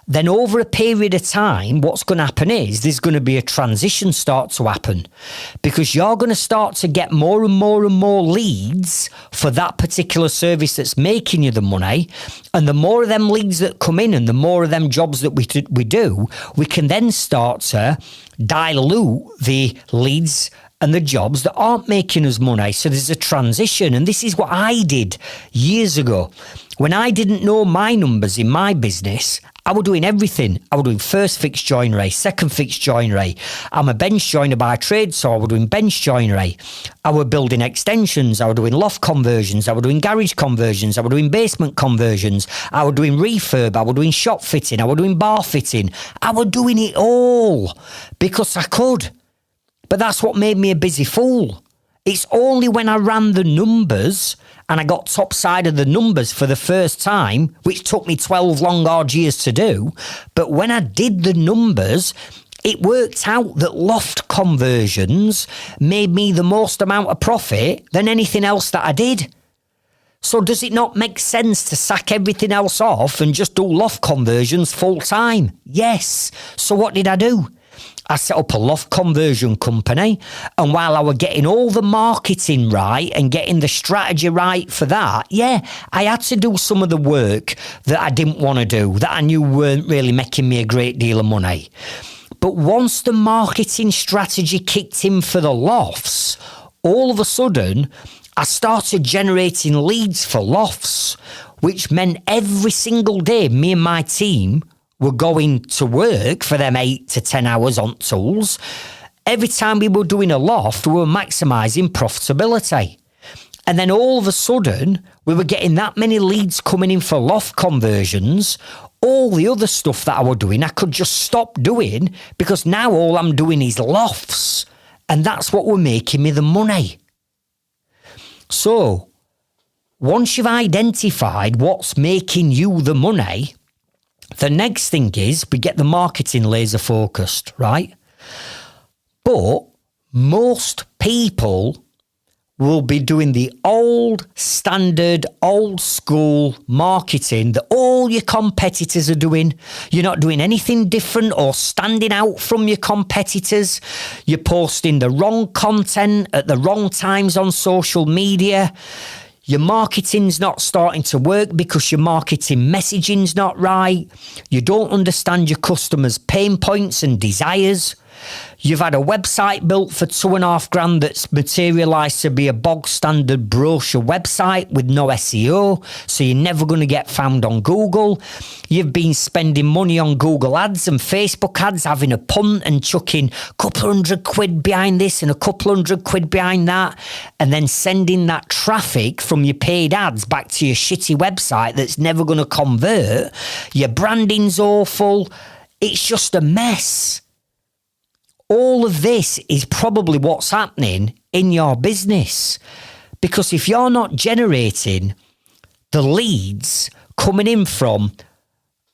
then over a period of time, what's going to happen is there's going to be a transition start to happen, because you're going to start to get more and more and more leads for that particular service that's making you the money. And the more of them leads that come in and the more of them jobs that we do, we can then start to dilute the leads and the jobs that aren't making us money. So there's a transition. And this is what I did years ago. When I didn't know my numbers in my business, I was doing everything. I was doing first fix joinery, second fix joinery. I'm a bench joiner by trade, so I was doing bench joinery. I was building extensions. I was doing loft conversions. I was doing garage conversions. I was doing basement conversions. I was doing refurb. I was doing shop fitting. I was doing bar fitting. I was doing it all because I could. But that's what made me a busy fool. It's only when I ran the numbers and I got top side of the numbers for the first time, which took me 12 long hard years to do. But when I did the numbers, it worked out that loft conversions made me the most amount of profit than anything else that I did. So does it not make sense to sack everything else off and just do loft conversions full time? Yes. So what did I do? I set up a loft conversion company, and while I was getting all the marketing right and getting the strategy right for that, I had to do some of the work that I didn't want to do, that I knew weren't really making me a great deal of money. But once the marketing strategy kicked in for the lofts, all of a sudden, I started generating leads for lofts, which meant every single day, me and my team were going to work for them 8 to 10 hours on tools. Every time we were doing a loft, we were maximising profitability. And then all of a sudden, we were getting that many leads coming in for loft conversions. All the other stuff that I was doing, I could just stop doing, because now all I'm doing is lofts. And that's what were making me the money. So, once you've identified what's making you the money, the next thing is we get the marketing laser focused, right? But most people will be doing the old standard, old school marketing that all your competitors are doing. You're not doing anything different or standing out from your competitors. You're posting the wrong content at the wrong times on social media. Your marketing's not starting to work because your marketing messaging's not right. You don't understand your customers' pain points and desires. You've had a website built for $2,500 that's materialised to be a bog standard brochure website with no SEO, so you're never going to get found on Google. You've been spending money on Google ads and Facebook ads, having a punt and chucking a couple £100 behind this and a couple £100 behind that, and then sending that traffic from your paid ads back to your shitty website that's never going to convert. Your branding's awful. It's just a mess. All of this is probably what's happening in your business, because if you're not generating the leads coming in from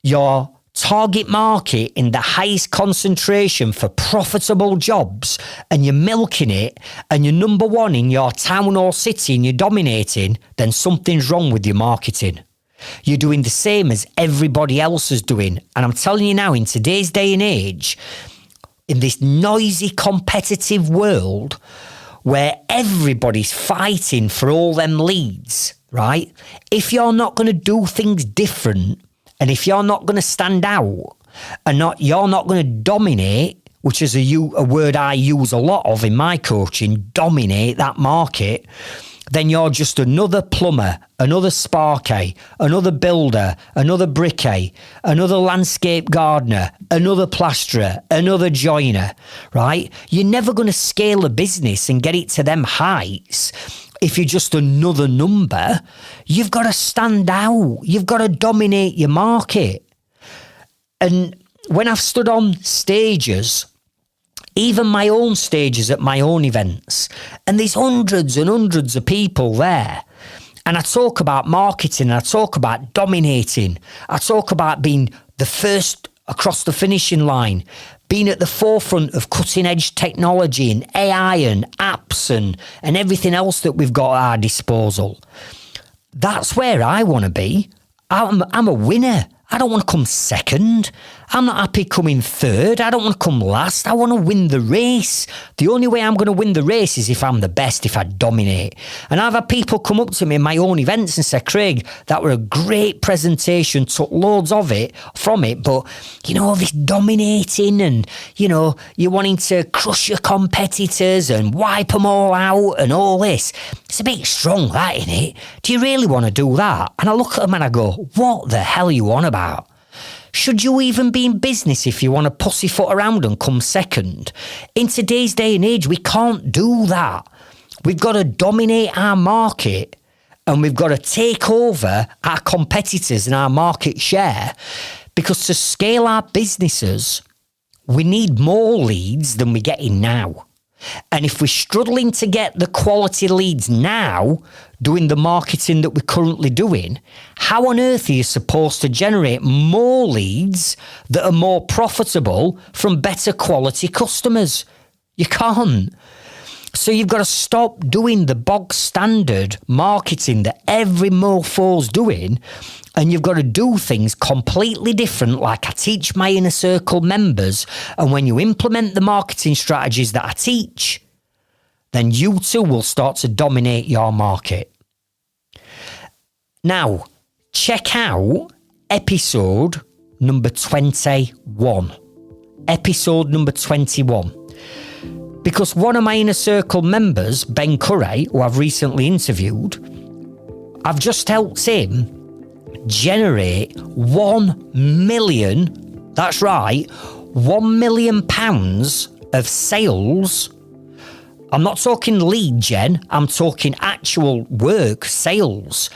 your target market in the highest concentration for profitable jobs, and you're milking it and you're number one in your town or city and you're dominating, then something's wrong with your marketing. You're doing the same as everybody else is doing. And I'm telling you now, in today's day and age, in this noisy, competitive world where everybody's fighting for all them leads, right? If you're not going to do things different, and if you're not going to stand out, and you're not going to dominate, which is a word I use a lot of in my coaching, dominate that market, then you're just another plumber, another sparky, another builder, another bricky, another landscape gardener, another plasterer, another joiner, right? You're never going to scale a business and get it to them heights if you're just another number, you've got to stand out. You've got to dominate your market. And when I've stood on stages, even my own stages at my own events, and there's hundreds and hundreds of people there, and I talk about marketing, I talk about dominating, I talk about being the first across the finishing line, being at the forefront of cutting edge technology and AI and apps and everything else that we've got at our disposal. That's where I want to be. I'm a winner. I don't want to come second. I'm not happy coming third. I don't want to come last. I want to win the race. The only way I'm going to win the race is if I'm the best, if I dominate. And I've had people come up to me in my own events and say, Craig, that were a great presentation, took loads of it from it, but, this dominating and, you're wanting to crush your competitors and wipe them all out and all this. It's a bit strong, that, innit? Do you really want to do that? And I look at them and I go, what the hell are you on about? Should you even be in business if you want to pussyfoot around and come second? In today's day and age, we can't do that. We've got to dominate our market and we've got to take over our competitors and our market share, because to scale our businesses, we need more leads than we're getting now. And if we're struggling to get the quality leads now, doing the marketing that we're currently doing, how on earth are you supposed to generate more leads that are more profitable from better quality customers? You can't. So you've got to stop doing the bog standard marketing that every mofo's doing, and you've got to do things completely different, like I teach my inner circle members. And when you implement the marketing strategies that I teach, then you too will start to dominate your market. Now, check out episode number 21. Episode number 21. Because one of my inner circle members, Ben Curry, who I've recently interviewed, I've just helped him generate 1 million, that's right, £1 million of sales. I'm not talking lead gen, I'm talking actual work, sales.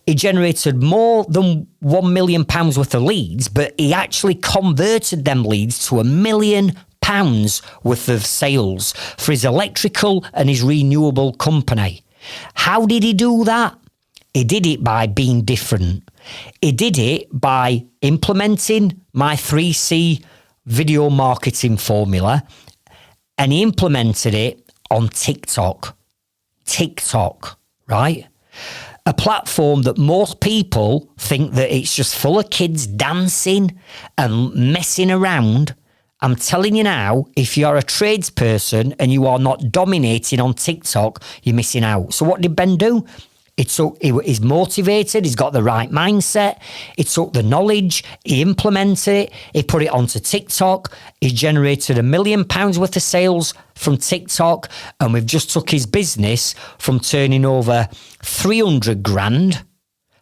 He generated more than £1 million worth of leads, but he actually converted them leads to £1 million worth of sales for his electrical and his renewable company. How did he do that? He did it by being different. He did it by implementing my 3C video marketing formula, and he implemented it on TikTok. TikTok, right? A platform that most people think that it's just full of kids dancing and messing around. I'm telling you now, if you're a tradesperson and you are not dominating on TikTok, you're missing out. So what did Ben do? He's motivated, he's got the right mindset, he took the knowledge, he implemented it, he put it onto TikTok, he generated £1 million worth of sales from TikTok, and we've just took his business from turning over 300 grand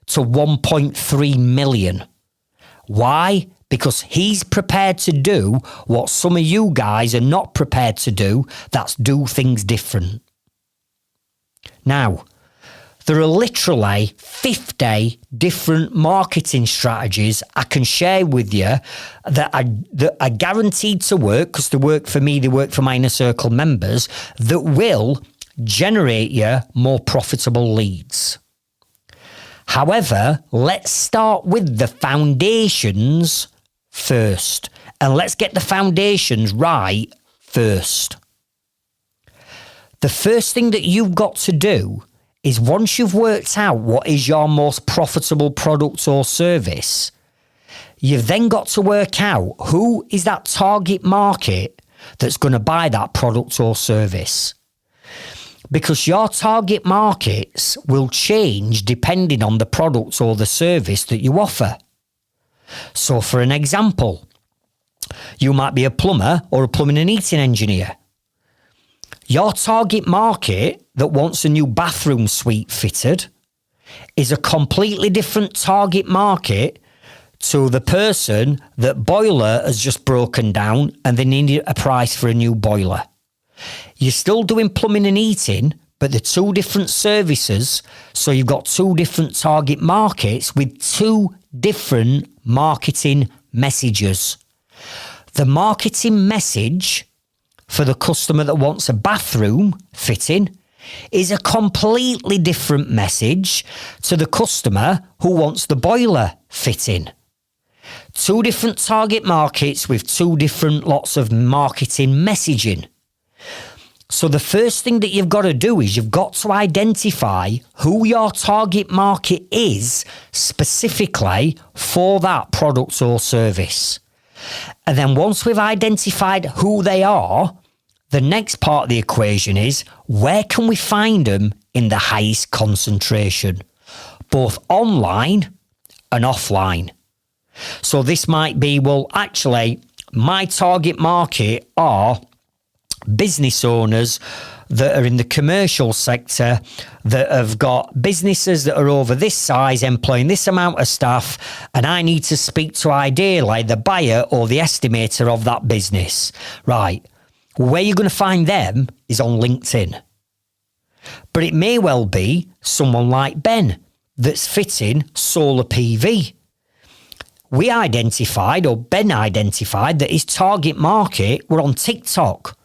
to 1.3 million. Why? Because he's prepared to do what some of you guys are not prepared to do, that's do things different. Now, there are literally 50 different marketing strategies I can share with you that are guaranteed to work, because they work for me, they work for my inner circle members, that will generate you more profitable leads. However, let's start with the foundations first, and let's get the foundations right first. The first thing that you've got to do is, once you've worked out what is your most profitable product or service, you've then got to work out who is that target market that's going to buy that product or service. Because your target markets will change depending on the product or the service that you offer. So for an example, you might be a plumber or a plumbing and heating engineer. Your target market that wants a new bathroom suite fitted is a completely different target market to the person that boiler has just broken down and they need a price for a new boiler. You're still doing plumbing and heating, but they're two different services. So you've got two different target markets with two different marketing messages. The marketing message for the customer that wants a bathroom fitting is a completely different message to the customer who wants the boiler fitting. Two different target markets with two different lots of marketing messaging. So the first thing that you've got to do is you've got to identify who your target market is specifically for that product or service. And then once we've identified who they are, the next part of the equation is where can we find them in the highest concentration, both online and offline. So this might be, well, actually, my target market are business owners that are in the commercial sector that have got businesses that are over this size, employing this amount of staff, and I need to speak to ideally the buyer or the estimator of that business. Right. Where you're going to find them is on LinkedIn. But it may well be someone like Ben that's fitting solar PV. We identified, or Ben identified, that his target market were on TikTok.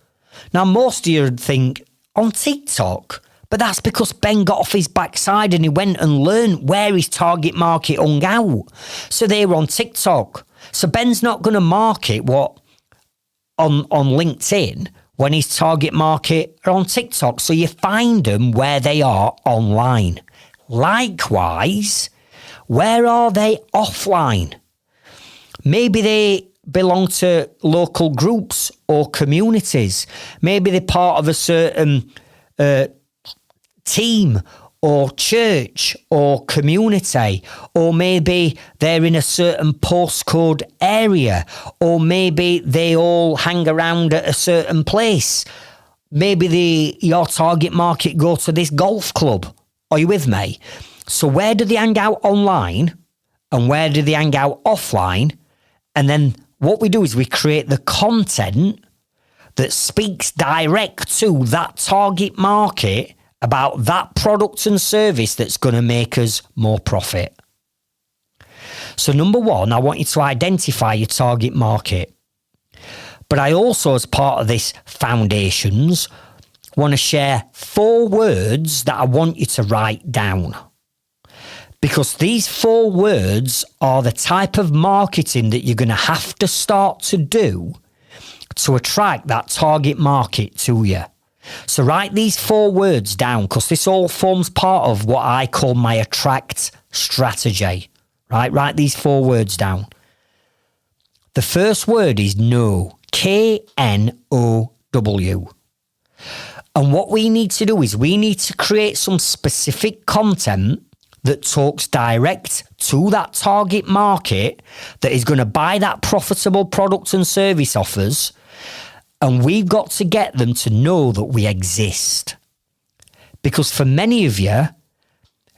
Now, most of you would think, on TikTok? But that's because Ben got off his backside and he went and learned where his target market hung out. So they were on TikTok. So Ben's not going to market what on LinkedIn when his target market are on TikTok. So you find them where they are online. Likewise, where are they offline? Maybe they belong to local groups or communities. Maybe they're part of a certain team or church or community, or maybe they're in a certain postcode area, or maybe they all hang around at a certain place. Maybe your target market go to this golf club. Are you with me? So where do they hang out online and where do they hang out offline? And then what we do is we create the content that speaks direct to that target market about that product and service that's going to make us more profit. So number one, I want you to identify your target market. But I also, as part of this foundations, want to share 4 words that I want you to write down. Because these 4 words are the type of marketing that you're going to have to start to do to attract that target market to you. So write these 4 words down, because this all forms part of what I call my attract strategy. Right? Write these 4 words down. The first word is know. K-N-O-W. And what we need to do is we need to create some specific content that talks direct to that target market that is going to buy that profitable product and service offers. And we've got to get them to know that we exist. Because for many of you,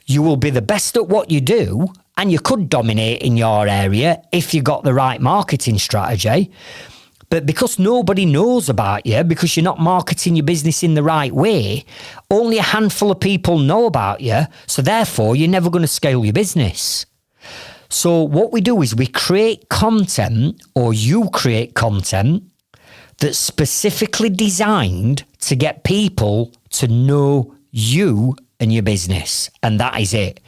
you will be the best at what you do and you could dominate in your area if you got the right marketing strategy. But because nobody knows about you, because you're not marketing your business in the right way, only a handful of people know about you. So therefore, you're never going to scale your business. So what we do is we create content, or you create content, that's specifically designed to get people to know you and your business. And that is it.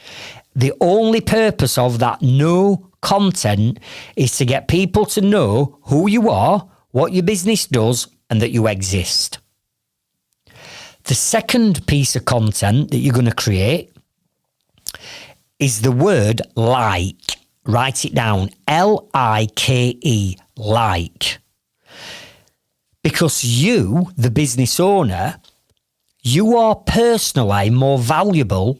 The only purpose of that know content is to get people to know who you are, what your business does, and that you exist. The second piece of content that you're going to create is the word like. Write it down. L-I-K-E, like. Because you, the business owner, you are personally more valuable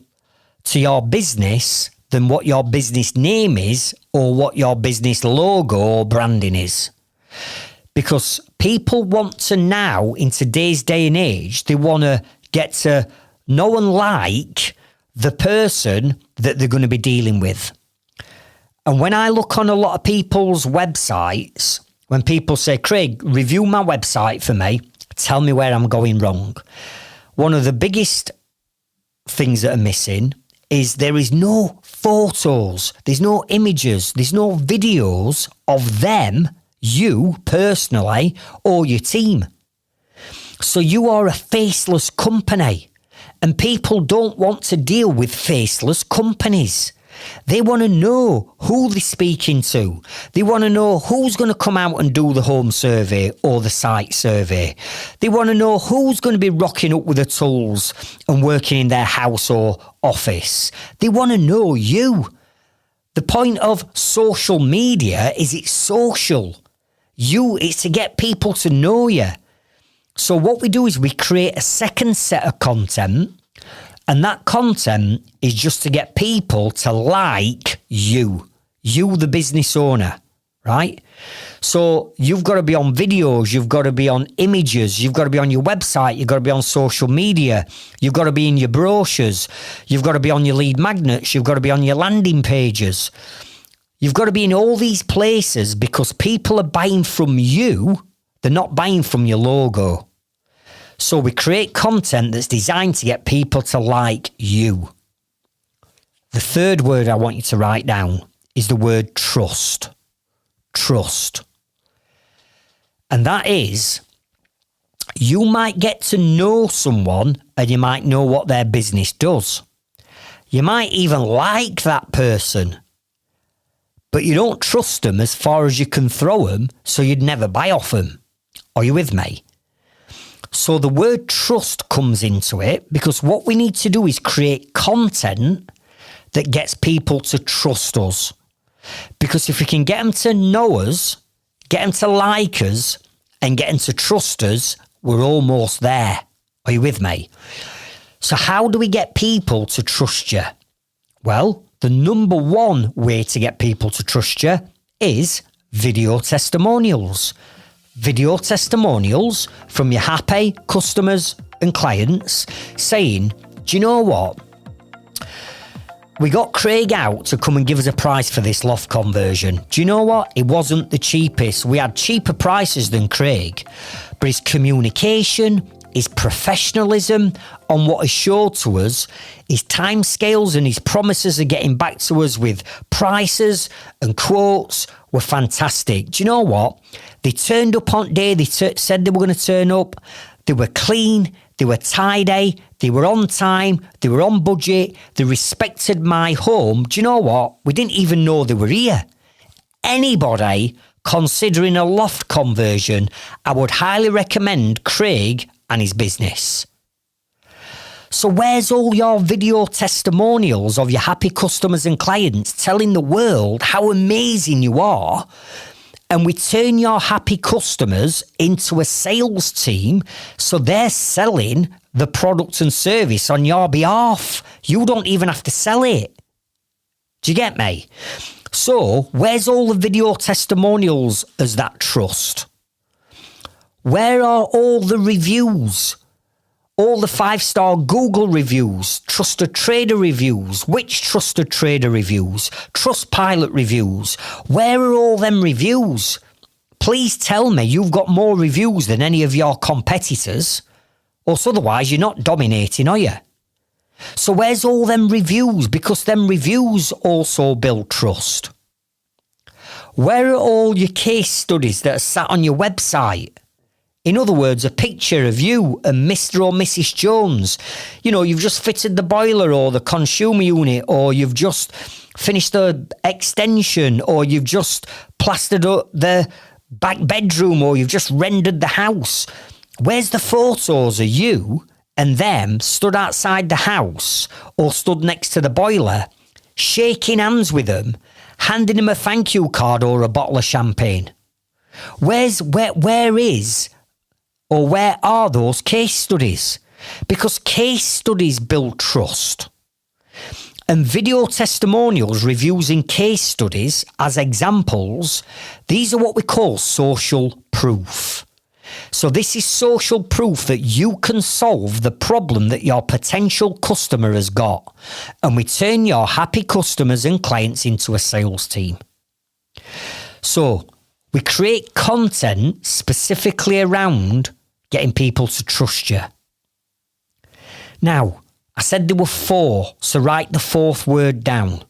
to your business than what your business name is or what your business logo or branding is. Because people want to now, in today's day and age, they want to get to know and like the person that they're going to be dealing with. And when I look on a lot of people's websites, when people say, Craig, review my website for me, tell me where I'm going wrong. One of the biggest things that are missing is there is no photos, there's no images, there's no videos of them, you personally, or your team. So you are a faceless company, and people don't want to deal with faceless companies. They want to know who they're speaking to. They want to know who's going to come out and do the home survey or the site survey. They want to know who's going to be rocking up with the tools and working in their house or office. They want to know you. The point of social media is it's social. It's to get people to know you. So what we do is we create a second set of content, and that content is just to get people to like you, the business owner, right? So you've got to be on videos, you've got to be on images, you've got to be on your website, you've got to be on social media, you've got to be in your brochures, you've got to be on your lead magnets, you've got to be on your landing pages. You've got to be in all these places because people are buying from you, they're not buying from your logo. So we create content that's designed to get people to like you. The third word I want you to write down is the word trust. Trust. And that is, you might get to know someone and you might know what their business does. You might even like that person, but you don't trust them as far as you can throw them, so you'd never buy off them. Are you with me? So the word trust comes into it because what we need to do is create content that gets people to trust us. Because if we can get them to know us, get them to like us, and get them to trust us, we're almost there. Are you with me? So how do we get people to trust you? Well, the number one way to get people to trust you is video testimonials. Video testimonials from your happy customers and clients saying, do you know what? We got Craig out to come and give us a price for this loft conversion. Do you know what? It wasn't the cheapest. We had cheaper prices than Craig, but his communication, his professionalism on what is showed to us, his timescales and his promises of getting back to us with prices and quotes were fantastic. Do you know what? They turned up on day. They said they were going to turn up. They were clean. They were tidy. They were on time. They were on budget. They respected my home. Do you know what? We didn't even know they were here. Anybody considering a loft conversion, I would highly recommend Craig and his business. So where's all your video testimonials of your happy customers and clients telling the world how amazing you are? And we turn your happy customers into a sales team so they're selling the product and service on your behalf. You don't even have to sell it. Do you get me? So where's all the video testimonials as that trust? Where are all the reviews? All the 5-star Google reviews, Trusted Trader reviews, Which Trusted Trader reviews, Trustpilot reviews. Where are all them reviews? Please tell me you've got more reviews than any of your competitors, or otherwise you're not dominating, are you? So where's all them reviews? Because them reviews also build trust. Where are all your case studies that are sat on your website? In other words, a picture of you and Mr. or Mrs. Jones. You know, you've just fitted the boiler or the consumer unit, or you've just finished the extension, or you've just plastered up the back bedroom, or you've just rendered the house. Where's the photos of you and them stood outside the house or stood next to the boiler, shaking hands with them, handing them a thank you card or a bottle of champagne? Where are those case studies? Because case studies build trust. And video testimonials, reviews and case studies as examples, these are what we call social proof. So this is social proof that you can solve the problem that your potential customer has got. And we turn your happy customers and clients into a sales team. So we create content specifically around getting people to trust you. Now, I said there were 4, so write the 4th word down.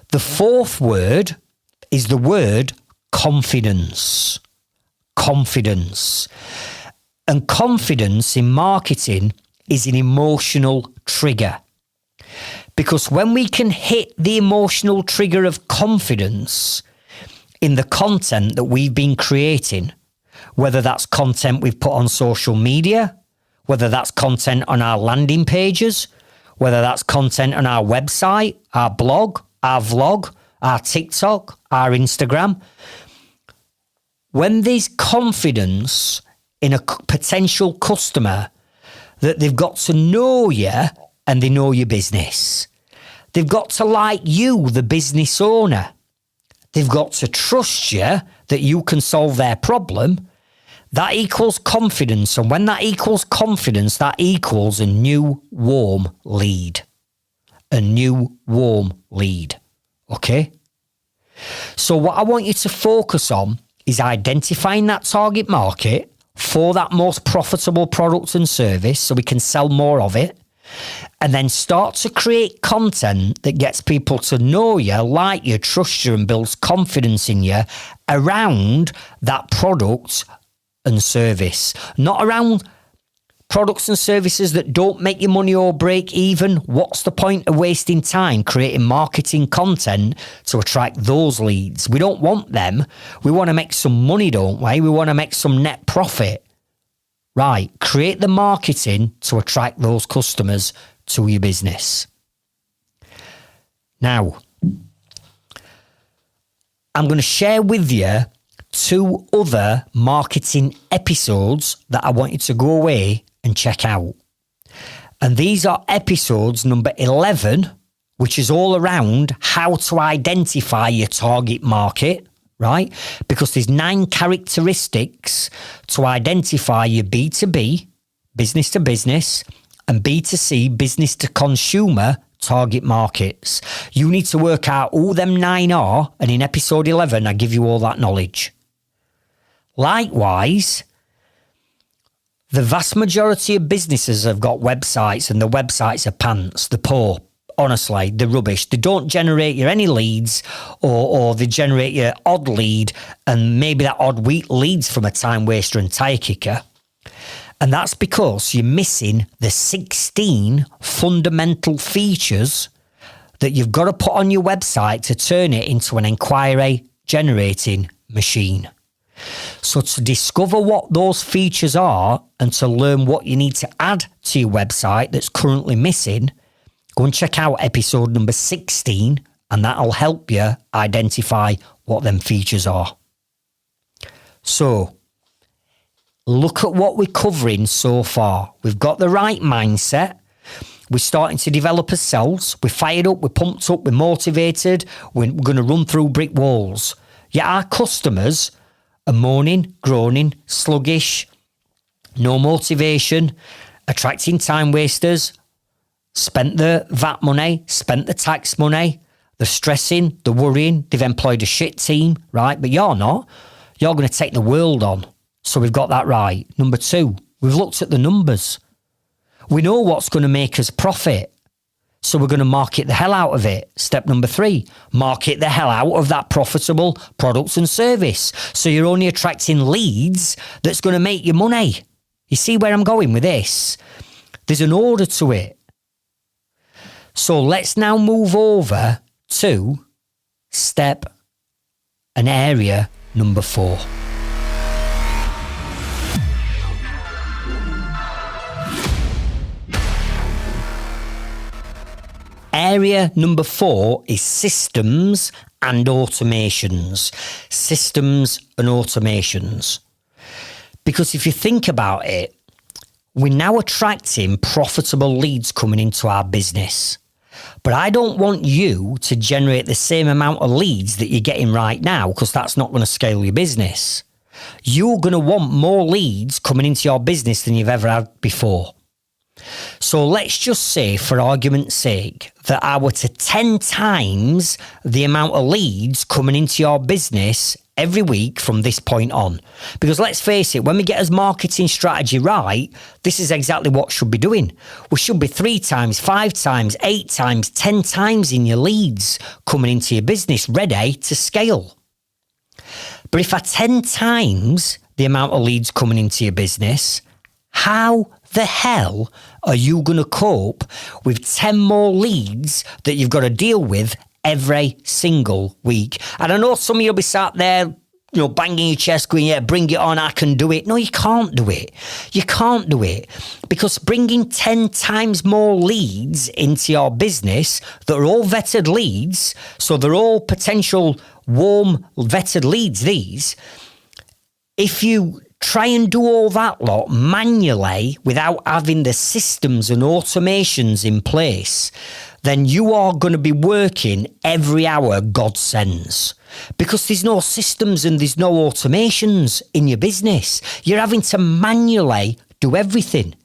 The 4th word is the word confidence. Confidence. And confidence in marketing is an emotional trigger. Because when we can hit the emotional trigger of confidence in the content that we've been creating, whether that's content we've put on social media, whether that's content on our landing pages, whether that's content on our website, our blog, our vlog, our TikTok, our Instagram, when there's confidence in a potential customer that they've got to know you and they know your business. They've got to like you, the business owner. They've got to trust you that you can solve their problem. That equals confidence. And when that equals confidence, that equals a new warm lead. A new warm lead. Okay? So what I want you to focus on is identifying that target market for that most profitable product and service so we can sell more of it. And then start to create content that gets people to know you, like you, trust you, and builds confidence in you around that product and service. Not around products and services that don't make you money or break even. What's the point of wasting time creating marketing content to attract those leads? We don't want them. We want to make some money, don't we? We want to make some net profit. Right, create the marketing to attract those customers to your business. Now, I'm going to share with you 2 other marketing episodes that I want you to go away and check out. And these are episodes number 11, which is all around how to identify your target market. Right? Because there's 9 characteristics to identify your B2B, business to business, and B2C, business to consumer target markets. You need to work out who them 9 are, and in episode 11, I give you all that knowledge. Likewise, the vast majority of businesses have got websites, and the websites are pants, they're poor. Honestly, they're rubbish. They don't generate you any leads, or they generate you odd lead, and maybe that odd week leads from a time waster and tire kicker. And that's because you're missing the 16 fundamental features that you've got to put on your website to turn it into an inquiry generating machine. So to discover what those features are and to learn what you need to add to your website that's currently missing, go and check out episode number 16, and that'll help you identify what them features are. So, look at what we're covering so far. We've got the right mindset. We're starting to develop ourselves. We're fired up, we're pumped up, we're motivated. We're going to run through brick walls. Yet our customers are moaning, groaning, sluggish, no motivation, attracting time wasters, spent the VAT money, spent the tax money, they're stressing, they're worrying, they've employed a shit team, right? But you're not. You're going to take the world on. So we've got that right. Number 2, we've looked at the numbers. We know what's going to make us profit. So we're going to market the hell out of it. Step number 3, market the hell out of that profitable products and service. So you're only attracting leads that's going to make you money. You see where I'm going with this? There's an order to it. So let's now move over to step and area number 4. Area number 4 is systems and automations. Systems and automations. Because if you think about it, we're now attracting profitable leads coming into our business. But I don't want you to generate the same amount of leads that you're getting right now, because that's not going to scale your business. You're going to want more leads coming into your business than you've ever had before. So let's just say, for argument's sake, that I were to 10 times the amount of leads coming into your business every week from this point on. Because let's face it, when we get our marketing strategy right, this is exactly what we should be doing. We should be 3 times, 5 times, 8 times, 10 times in your leads coming into your business ready to scale. But if I 10 times the amount of leads coming into your business, how the hell are you going to cope with 10 more leads that you've got to deal with every single week? And I know some of you will be sat there, banging your chest going, yeah, bring it on, I can do it. No, you can't do it. You can't do it. Because bringing 10 times more leads into your business that are all vetted leads, so they're all potential warm vetted leads, these, if you try and do all that lot manually without having the systems and automations in place, then you are going to be working every hour God sends. Because there's no systems and there's no automations in your business. You're having to manually do everything.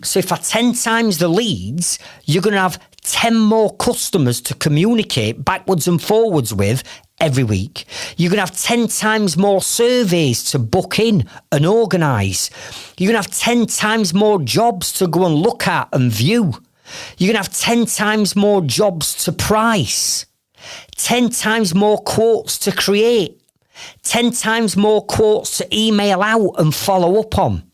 So if I 10 times the leads, you're going to have 10 more customers to communicate backwards and forwards with every week. You're going to have 10 times more surveys to book in and organise. You're going to have 10 times more jobs to go and look at and view. You're going to have 10 times more jobs to price. 10 times more quotes to create. 10 times more quotes to email out and follow up on.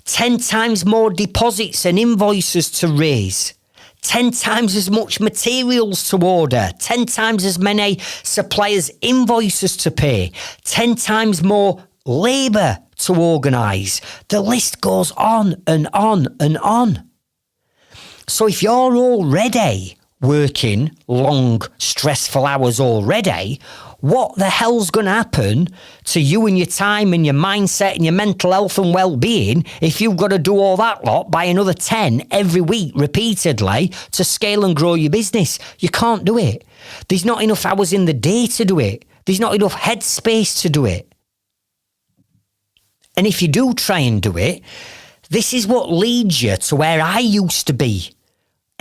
10 times more deposits and invoices to raise. 10 times as much materials to order, 10 times as many suppliers' invoices to pay, 10 times more labour to organise. The list goes on and on and on. So if you're already working long, stressful hours already, what the hell's going to happen to you and your time and your mindset and your mental health and well-being if you've got to do all that lot by another 10 every week repeatedly to scale and grow your business? You can't do it. There's not enough hours in the day to do it. There's not enough headspace to do it. And if you do try and do it, this is what leads you to where I used to be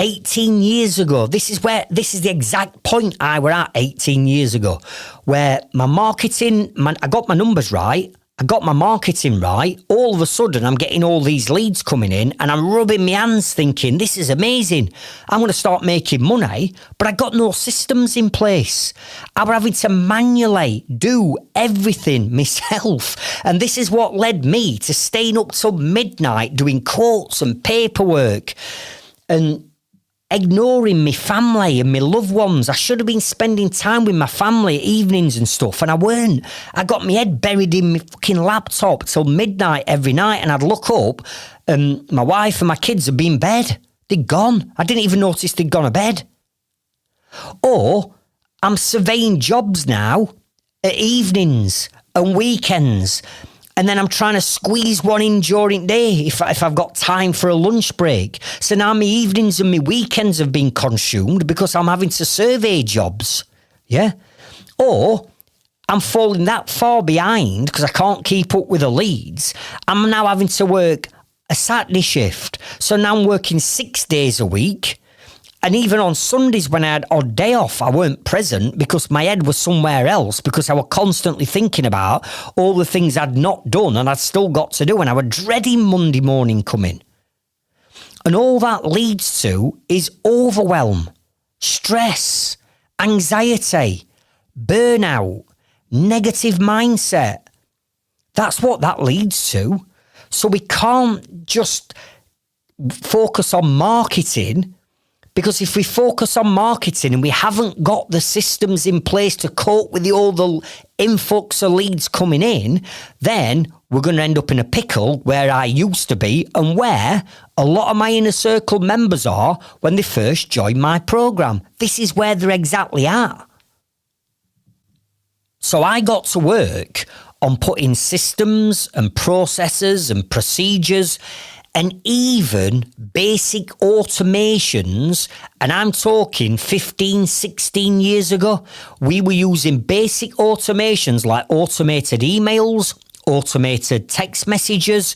18 years ago. This is the exact point I were at 18 years ago, where my marketing, I got my numbers right, I got my marketing right. All of a sudden, I'm getting all these leads coming in and I'm rubbing my hands thinking, this is amazing. I'm going to start making money, but I got no systems in place. I was having to manually do everything myself. And this is what led me to staying up till midnight doing quotes and paperwork and ignoring my family and my loved ones. I should have been spending time with my family evenings and stuff, and I weren't. I got my head buried in my fucking laptop till midnight every night, and I'd look up and my wife and my kids had been in bed. They'd gone. I didn't even notice they'd gone to bed. Or I'm surveying jobs now at evenings and weekends, and then I'm trying to squeeze one in during the day if I've got time for a lunch break. So now my evenings and my weekends have been consumed because I'm having to survey jobs. Yeah. Or I'm falling that far behind because I can't keep up with the leads. I'm now having to work a Saturday shift. So now I'm working 6 days a week. And even on Sundays when I had odd day off, I weren't present because my head was somewhere else, because I was constantly thinking about all the things I'd not done and I'd still got to do, and I was dreading Monday morning coming. And all that leads to is overwhelm, stress, anxiety, burnout, negative mindset. That's what that leads to. So we can't just focus on marketing, because if we focus on marketing and we haven't got the systems in place to cope with all the influx of leads coming in, then we're going to end up in a pickle where I used to be and where a lot of my inner circle members are when they first joined my program. This is where they're exactly at. So I got to work on putting systems and processes and procedures and even basic automations, and I'm talking 15, 16 years ago, we were using basic automations like automated emails, automated text messages,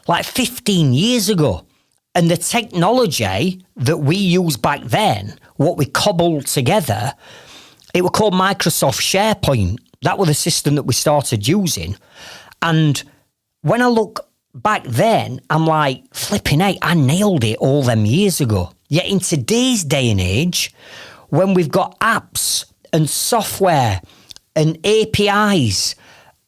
like 15 years ago. And the technology that we used back then, what we cobbled together, it was called Microsoft SharePoint. That was the system that we started using. And when I look back then, I'm like, flipping out, I nailed it all them years ago. Yet in today's day and age, when we've got apps and software and APIs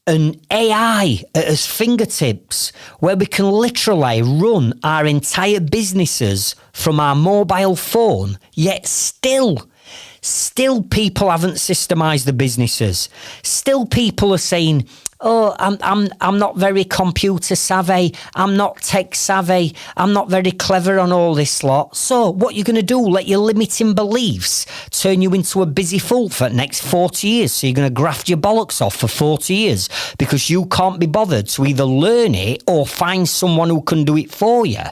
and AI at us fingertips, where we can literally run our entire businesses from our mobile phone, yet still people haven't systemized the businesses. Still people are saying, oh, I'm not very computer savvy. I'm not tech savvy. I'm not very clever on all this lot. So what you're going to do, let your limiting beliefs turn you into a busy fool for the next 40 years. So you're going to graft your bollocks off for 40 years because you can't be bothered to either learn it or find someone who can do it for you.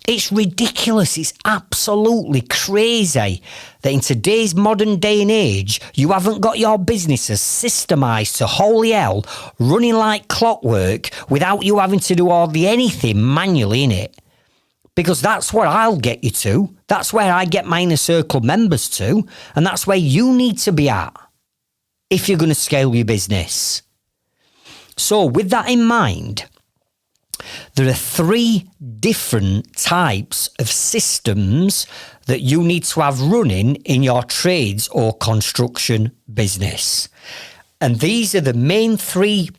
It's ridiculous. It's absolutely crazy that in today's modern day and age, you haven't got your businesses systemised to holy hell, running like clockwork without you having to do hardly anything manually in it. Because that's where I'll get you to. That's where I get my inner circle members to. And that's where you need to be at if you're going to scale your business. So with that in mind, there are 3 different types of systems that you need to have running in your trades or construction business. And these are the main 3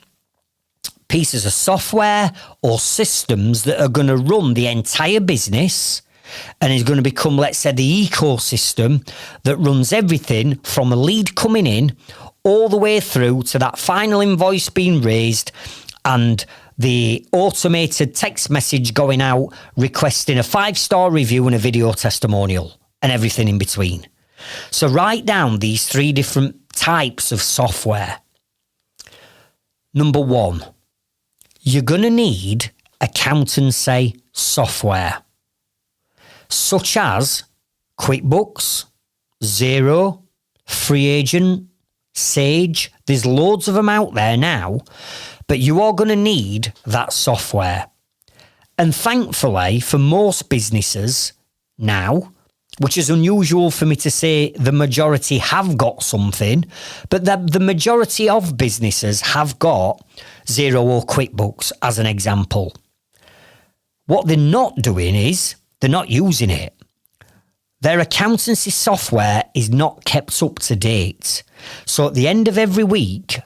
pieces of software or systems that are going to run the entire business and is going to become, let's say, the ecosystem that runs everything from a lead coming in all the way through to that final invoice being raised and the automated text message going out requesting a 5-star review and a video testimonial and everything in between. So write down these 3 different types of software. Number 1, you're going to need accountancy software, such as QuickBooks, Xero, Free Agent, Sage. There's loads of them out there now. But you are going to need that software. And thankfully, for most businesses now, which is unusual for me to say the majority have got something, but the majority of businesses have got Xero or QuickBooks as an example. What they're not doing is they're not using it. Their accountancy software is not kept up to date. So at the end of every week,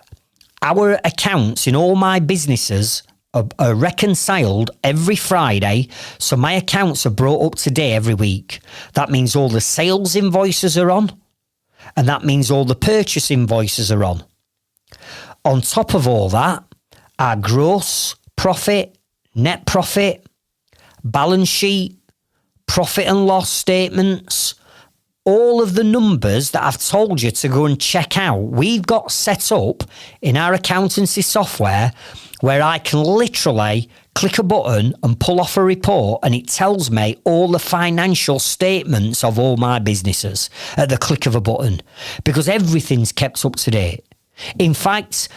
our accounts in all my businesses are reconciled every Friday, so my accounts are brought up to date every week. That means all the sales invoices are on, and that means all the purchase invoices are on. On top of all that, our gross profit, net profit, balance sheet, profit and loss statements, all of the numbers that I've told you to go and check out, we've got set up in our accountancy software where I can literally click a button and pull off a report and it tells me all the financial statements of all my businesses at the click of a button because everything's kept up to date. In fact,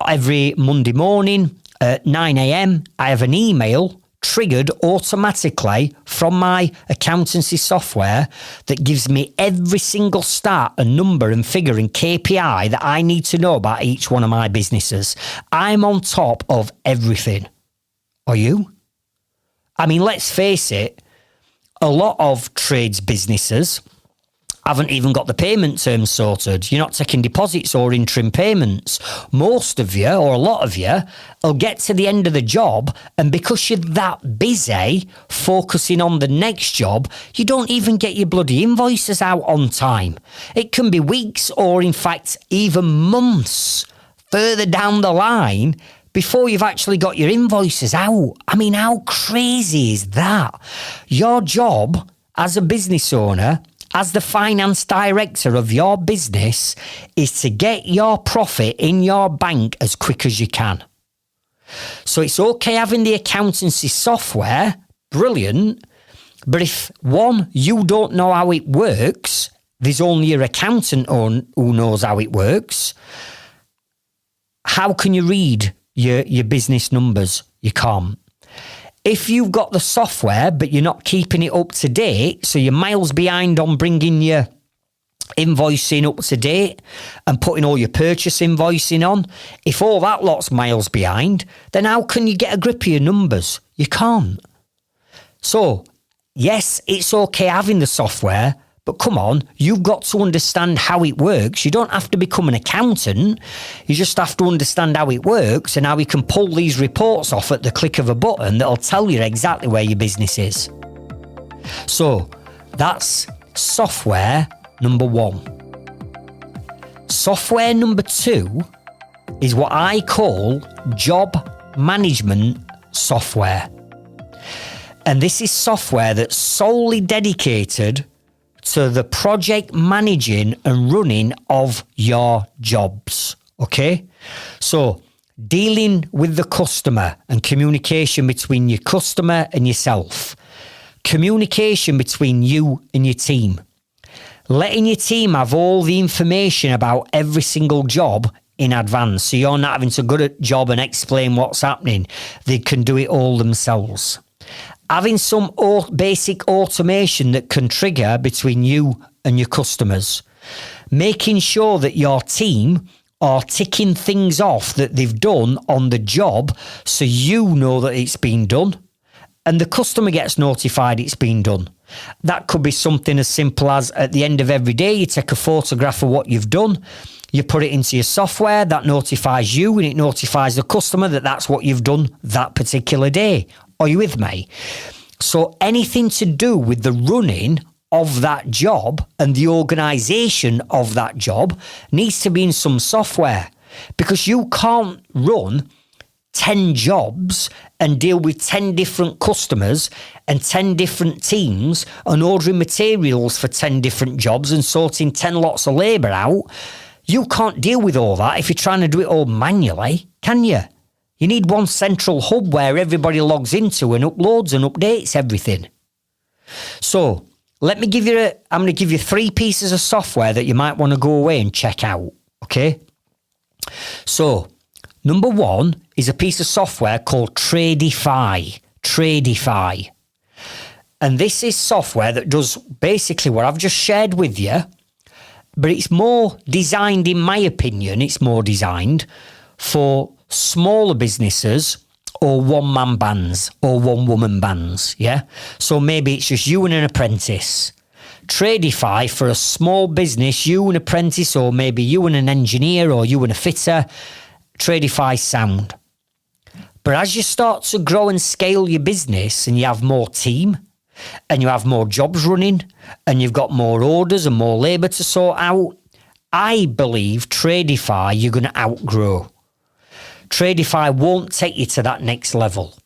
every Monday morning at 9 a.m, I have an email triggered automatically from my accountancy software that gives me every single start and number and figure and KPI that I need to know about each one of my businesses. I'm on top of everything. Are you? I mean, let's face it, a lot of trades businesses haven't even got the payment terms sorted. You're not taking deposits or interim payments. Most of you, or a lot of you, will get to the end of the job, and because you're that busy focusing on the next job, you don't even get your bloody invoices out on time. It can be weeks or, in fact, even months further down the line before you've actually got your invoices out. I mean, how crazy is that? Your job as a business owner, as the finance director of your business, is to get your profit in your bank as quick as you can. So it's okay having the accountancy software, brilliant, but if, one, you don't know how it works, there's only your accountant who knows how it works, how can you read your business numbers? You can't. If you've got the software, but you're not keeping it up to date, so you're miles behind on bringing your invoicing up to date and putting all your purchase invoicing on, if all that lot's miles behind, then how can you get a grip of your numbers? You can't. So, yes, it's okay having the software, but come on, you've got to understand how it works. You don't have to become an accountant. You just have to understand how it works and how you can pull these reports off at the click of a button that'll tell you exactly where your business is. So, that's software number 1. Software number 2 is what I call job management software. And this is software that's solely dedicated to the project managing and running of your jobs. Okay? So, dealing with the customer and communication between your customer and yourself. Communication between you and your team. Letting your team have all the information about every single job in advance. So you're not having to go to a job and explain what's happening. They can do it all themselves. Having some basic automation that can trigger between you and your customers. Making sure that your team are ticking things off that they've done on the job so you know that it's been done and the customer gets notified it's been done. That could be something as simple as at the end of every day, you take a photograph of what you've done, you put it into your software, that notifies you and it notifies the customer that that's what you've done that particular day. Are you with me? So anything to do with the running of that job and the organisation of that job needs to be in some software, because you can't run 10 jobs and deal with 10 different customers and 10 different teams and ordering materials for 10 different jobs and sorting 10 lots of labour out. You can't deal with all that if you're trying to do it all manually, can you? You need one central hub where everybody logs into and uploads and updates everything. So, I'm going to give you 3 pieces of software that you might want to go away and check out, okay? So, number 1 is a piece of software called Tradify. Tradify. And this is software that does basically what I've just shared with you, but it's more designed, in my opinion, it's more designed for smaller businesses or one-man bands or one-woman bands, yeah? So maybe it's just you and an apprentice. Tradify for a small business, you and an apprentice, or maybe you and an engineer or you and a fitter. Tradify sound. But as you start to grow and scale your business and you have more team and you have more jobs running and you've got more orders and more labour to sort out, I believe Tradify you're going to outgrow. Tradify won't take you to that next level.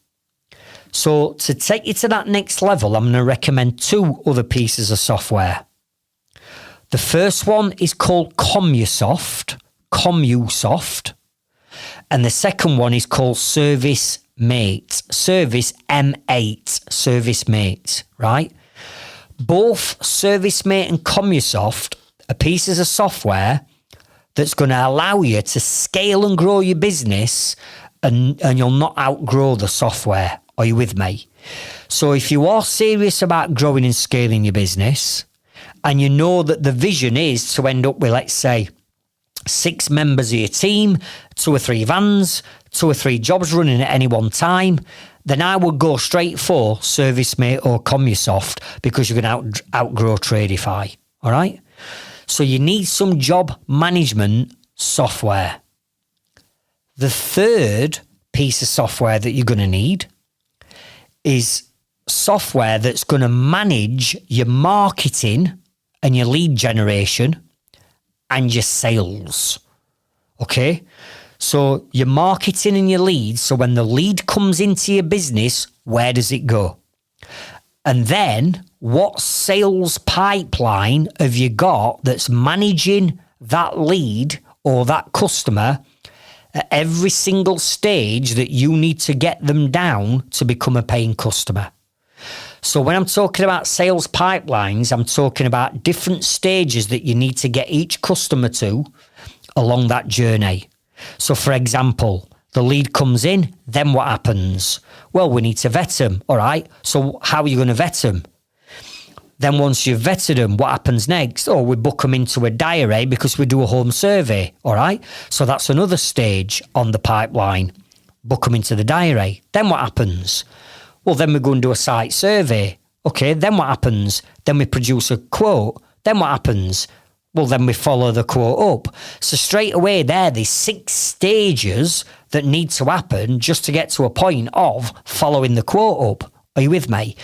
So to take you to that next level, I'm going to recommend 2 other pieces of software. The first one is called CommuSoft, and the second one is called Service M8, right? Both ServiceMate and CommuSoft are pieces of software that's going to allow you to scale and grow your business and you'll not outgrow the software. Are you with me? So if you are serious about growing and scaling your business and you know that the vision is to end up with, let's say, 6 members of your team, 2 or 3 vans, 2 or 3 jobs running at any one time, then I would go straight for ServiceMate or CommuSoft because you're going to outgrow Tradify. All right? So you need some job management software. The third piece of software that you're going to need is software that's going to manage your marketing and your lead generation and your sales. Okay? So your marketing and your leads, so when the lead comes into your business, where does it go? And then what sales pipeline have you got that's managing that lead or that customer at every single stage that you need to get them down to become a paying customer? So when I'm talking about sales pipelines, I'm talking about different stages that you need to get each customer to along that journey. So for example, the lead comes in, then what happens? Well, we need to vet them. All right. So how are you going to vet them? Then once you've vetted them, what happens next? Oh, we book them into a diary because we do a home survey, all right? So that's another stage on the pipeline. Book them into the diary. Then what happens? Well, then we go and do a site survey. Okay, then what happens? Then we produce a quote. Then what happens? Well, then we follow the quote up. So straight away there's 6 stages that need to happen just to get to a point of following the quote up. Are you with me?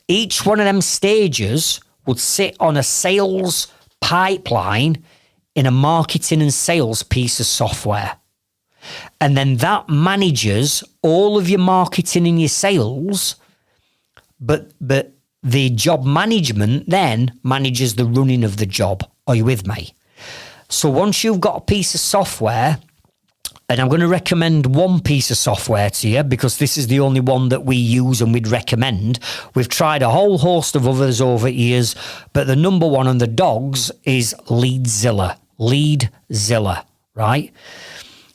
Each one of them stages would sit on a sales pipeline in a marketing and sales piece of software. And then that manages all of your marketing and your sales, but the job management then manages the running of the job. Are you with me? So once you've got a piece of software, and I'm going to recommend one piece of software to you because this is the only one that we use and we'd recommend. We've tried a whole host of others over years, but the number one on the dogs is Leadzilla. Leadzilla, right?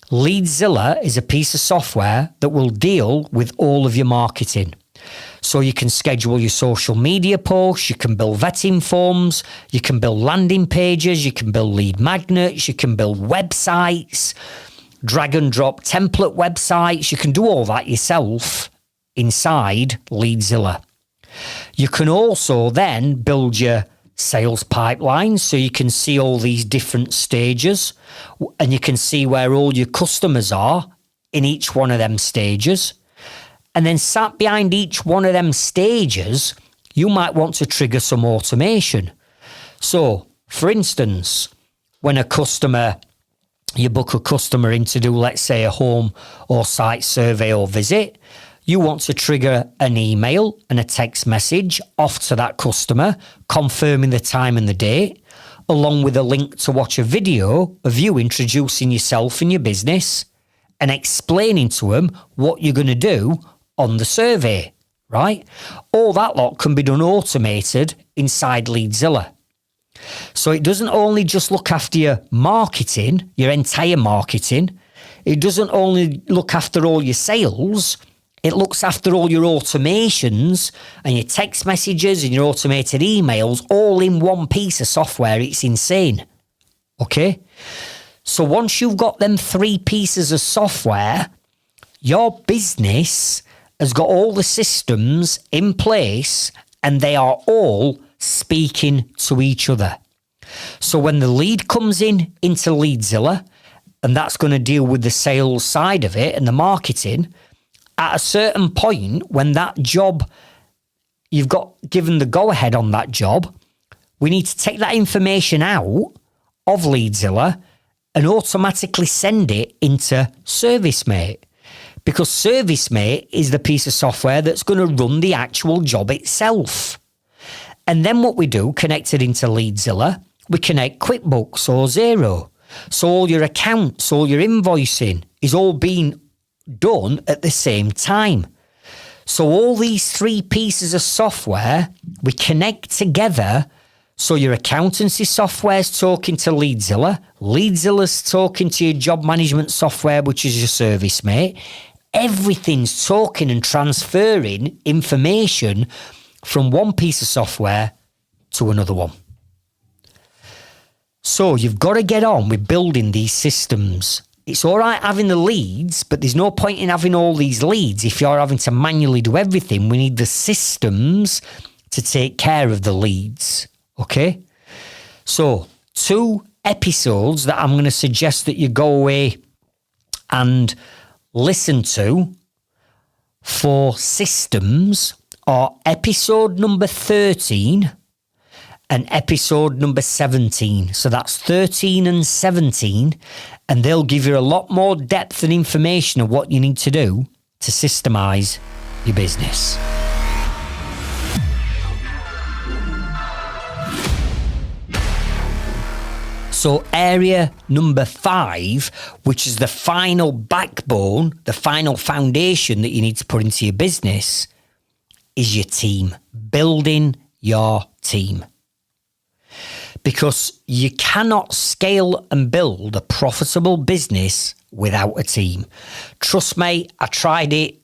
Leadzilla is a piece of software that will deal with all of your marketing. So you can schedule your social media posts, you can build vetting forms, you can build landing pages, you can build lead magnets, you can build websites, drag and drop template websites. You can do all that yourself inside Leadzilla. You can also then build your sales pipeline so you can see all these different stages and you can see where all your customers are in each one of them stages. And then sat behind each one of them stages, you might want to trigger some automation. So, for instance, when you book a customer in to do, let's say, a home or site survey or visit, you want to trigger an email and a text message off to that customer, confirming the time and the date, along with a link to watch a video of you introducing yourself and your business and explaining to them what you're going to do on the survey, right? All that lot can be done automated inside Leadzilla. So it doesn't only just look after your marketing, your entire marketing. It doesn't only look after all your sales. It looks after all your automations and your text messages and your automated emails all in one piece of software. It's insane. Okay? So once you've got them 3 pieces of software, your business has got all the systems in place and they are all speaking to each other. So when the lead comes into Leadzilla, and that's going to deal with the sales side of it and the marketing, at a certain point when that job, you've got given the go-ahead on that job, we need to take that information out of Leadzilla and automatically send it into ServiceMate. Because ServiceMate is the piece of software that's going to run the actual job itself. And then what we do, connected into Leadzilla, we connect QuickBooks or Xero. So all your accounts, all your invoicing is all being done at the same time. So all these 3 pieces of software, we connect together. So your accountancy software is talking to Leadzilla. Leadzilla's talking to your job management software, which is your ServiceMate. Everything's talking and transferring information from one piece of software to another one. So you've got to get on with building these systems. It's all right having the leads, but there's no point in having all these leads if you're having to manually do everything. We need the systems to take care of the leads. Okay? So 2 episodes that I'm going to suggest that you go away and listen to for systems are episode number 13 and episode number 17. So that's 13 and 17, and they'll give you a lot more depth and information of what you need to do to systemize your business. So area number 5, which is the final backbone, the final foundation that you need to put into your business, is your team. Building your team. Because you cannot scale and build a profitable business without a team. Trust me, I tried it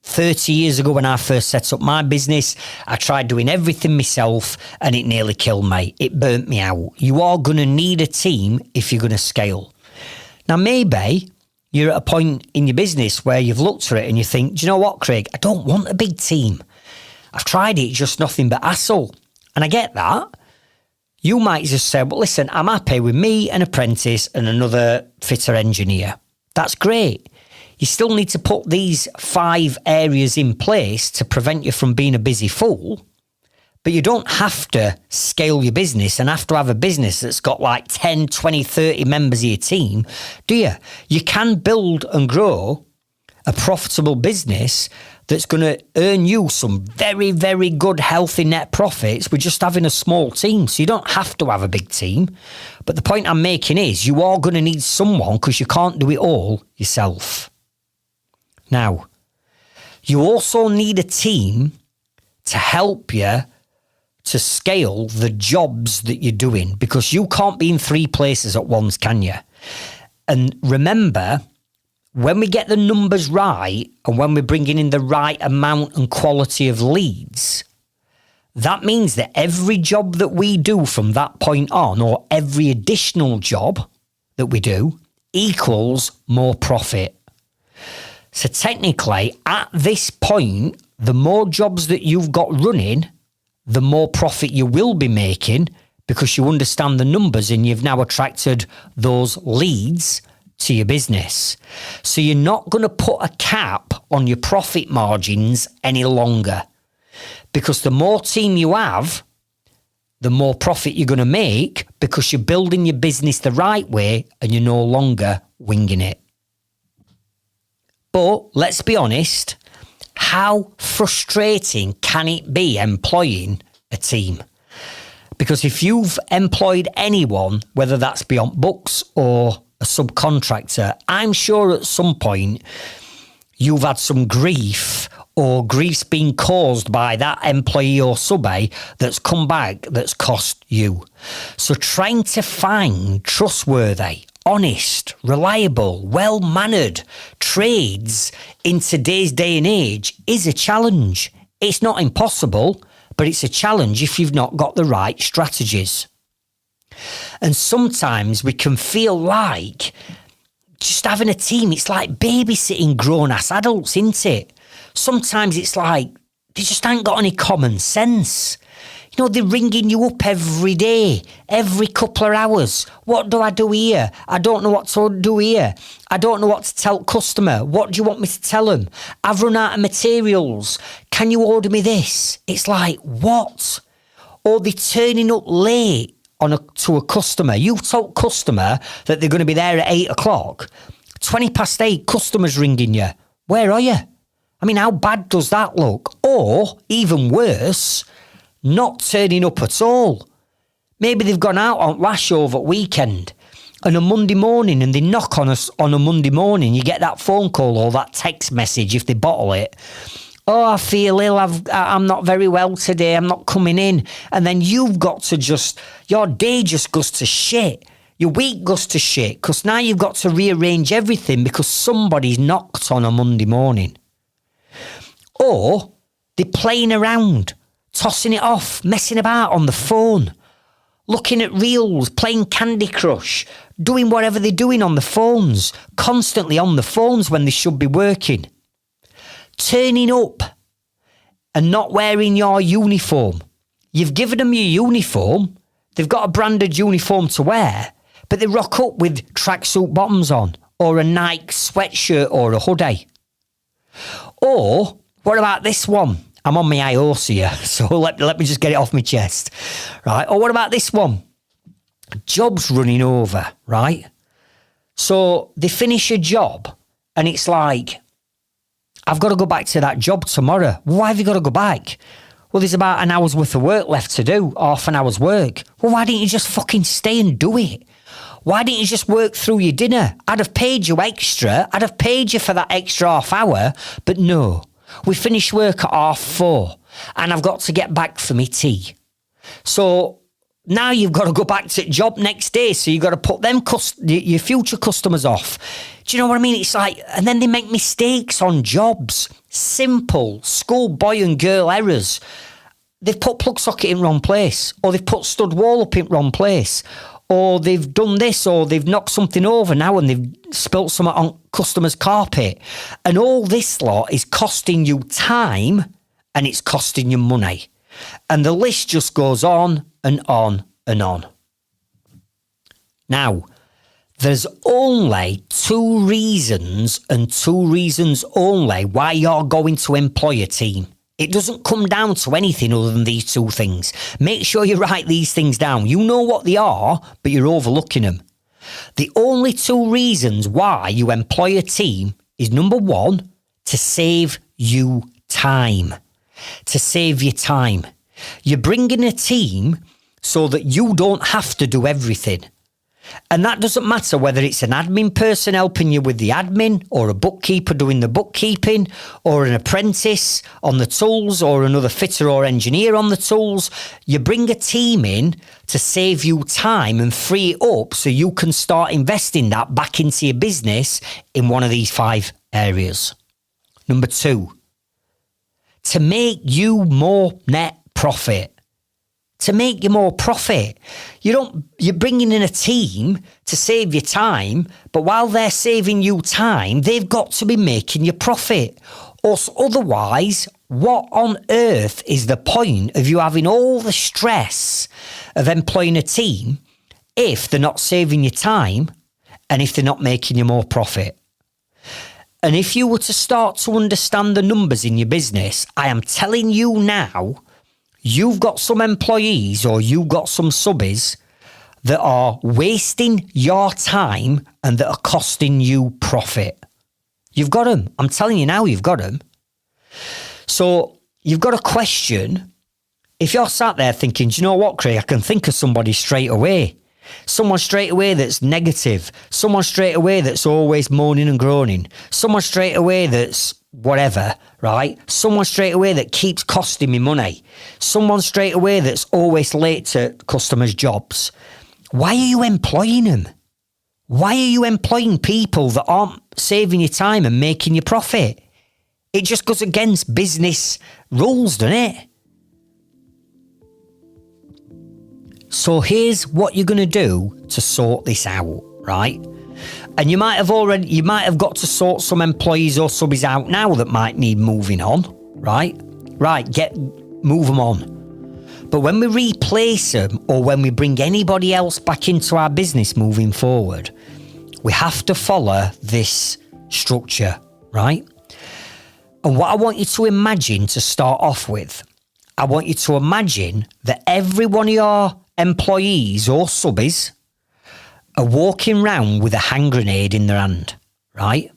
30 years ago when I first set up my business, I tried doing everything myself and it nearly killed me. It burnt me out. You are going to need a team if you're going to scale. Now, maybe you're at a point in your business where you've looked at it and you think, do you know what, Craig? I don't want a big team. I've tried it, just nothing but hassle. And I get that. You might just say, well, listen, I'm happy with me, an apprentice and another fitter engineer. That's great. You still need to put these 5 areas in place to prevent you from being a busy fool. But you don't have to scale your business and have to have a business that's got like 10, 20, 30 members of your team, do you? You can build and grow a profitable business that's going to earn you some very, very good, healthy net profits with just having a small team. So you don't have to have a big team. But the point I'm making is you are going to need someone because you can't do it all yourself. Now, you also need a team to help you to scale the jobs that you're doing, because you can't be in 3 places at once, can you? And remember, when we get the numbers right and when we're bringing in the right amount and quality of leads, that means that every job that we do from that point on, or every additional job that we do, equals more profit. So technically, at this point, the more jobs that you've got running, the more profit you will be making, because you understand the numbers and you've now attracted those leads to your business. So you're not going to put a cap on your profit margins any longer, because the more team you have, the more profit you're going to make, because you're building your business the right way and you're no longer winging it. But let's be honest, how frustrating can it be employing a team? Because if you've employed anyone, whether that's beyond books or a subcontractor, I'm sure at some point you've had some grief, or grief's been caused by that employee or subby that's come back that's cost you. So trying to find trustworthy, honest, reliable, well-mannered trades in today's day and age is a challenge. It's not impossible, but it's a challenge if you've not got the right strategies. And sometimes we can feel like just having a team, it's like babysitting grown-ass adults, isn't it? Sometimes it's like they just ain't got any common sense. You know, they're ringing you up every day, every couple of hours. What do I do here? I don't know what to do here. I don't know what to tell customer. What do you want me to tell them? I've run out of materials. Can you order me this? It's like, what? Or they're turning up late to a customer. You've told customer that they're going to be there at 8 o'clock. 20 past 8, customer's ringing you. Where are you? I mean, how bad does that look? Or, even worse, not turning up at all. Maybe they've gone out on lashover at weekend and a Monday morning, and they knock on us on a Monday morning. You get that phone call or that text message if they bottle it. Oh, I feel ill. I'm not very well today. I'm not coming in. And then you've got to your day just goes to shit. Your week goes to shit, because now you've got to rearrange everything because somebody's knocked on a Monday morning. Or they're playing around, tossing it off, messing about on the phone, looking at reels, playing Candy Crush, doing whatever they're doing on the phones, constantly on the phones when they should be working. Turning up and not wearing your uniform. You've given them your uniform, they've got a branded uniform to wear, but they rock up with tracksuit bottoms on, or a Nike sweatshirt or a hoodie. Or, what about this one? I'm on my high horse here, so let me just get it off my chest. Right? Or what about this one? Job's running over, right? So they finish a job and it's like, I've got to go back to that job tomorrow. Why have you got to go back? Well, there's about an hour's worth of work left to do, half an hour's work. Well, why didn't you just fucking stay and do it? Why didn't you just work through your dinner? I'd have paid you extra. I'd have paid you for that extra half hour. But no, we finish work at 4:30 and I've got to get back for me tea. So now you've got to go back to the job next day. So you've got to put them your future customers off. Do you know what I mean? It's like, and then they make mistakes on jobs. Simple schoolboy and girl errors. They've put plug socket in wrong place, or they've put stud wall up in wrong place, or they've done this, or they've knocked something over now and they've spilt something on customer's carpet. And all this lot is costing you time and it's costing you money. And the list just goes on and on and on. Now, there's only two reasons, and two reasons only, why you're going to employ a team. It doesn't come down to anything other than these two things. Make sure you write these things down. You know what they are, but you're overlooking them. The only two reasons why you employ a team is, number one, to save you time. To save you time. You're bringing a team so that you don't have to do everything. And that doesn't matter whether it's an admin person helping you with the admin, or a bookkeeper doing the bookkeeping, or an apprentice on the tools, or another fitter or engineer on the tools. You bring a team in to save you time and free it up so you can start investing that back into your business in one of these 5 areas. Number 2, to make you more net profit. To make you more profit. You're bringing in a team to save you time, but while they're saving you time, they've got to be making you profit. Or otherwise, what on earth is the point of you having all the stress of employing a team if they're not saving you time and if they're not making you more profit? And if you were to start to understand the numbers in your business, I am telling you now, you've got some employees or you've got some subbies that are wasting your time and that are costing you profit. You've got them. I'm telling you now, you've got them. So you've got a question. If you're sat there thinking, do you know what, Craig, I can think of somebody straight away. Someone straight away that's negative. Someone straight away that's always moaning and groaning. Someone straight away that's whatever, right? Someone straight away that keeps costing me money. Someone straight away that's always late to customers' jobs. Why are you employing them? Why are you employing people that aren't saving you time and making you profit? It just goes against business rules, doesn't it? So here's what you're going to do to sort this out, right? And you might have got to sort some employees or subbies out now that might need moving on, right? Right, move them on. But when we replace them, or when we bring anybody else back into our business moving forward, we have to follow this structure, right? And what I want you to imagine to start off with, I want you to imagine that every one of your employees or subbies are walking around with a hand grenade in their hand, right?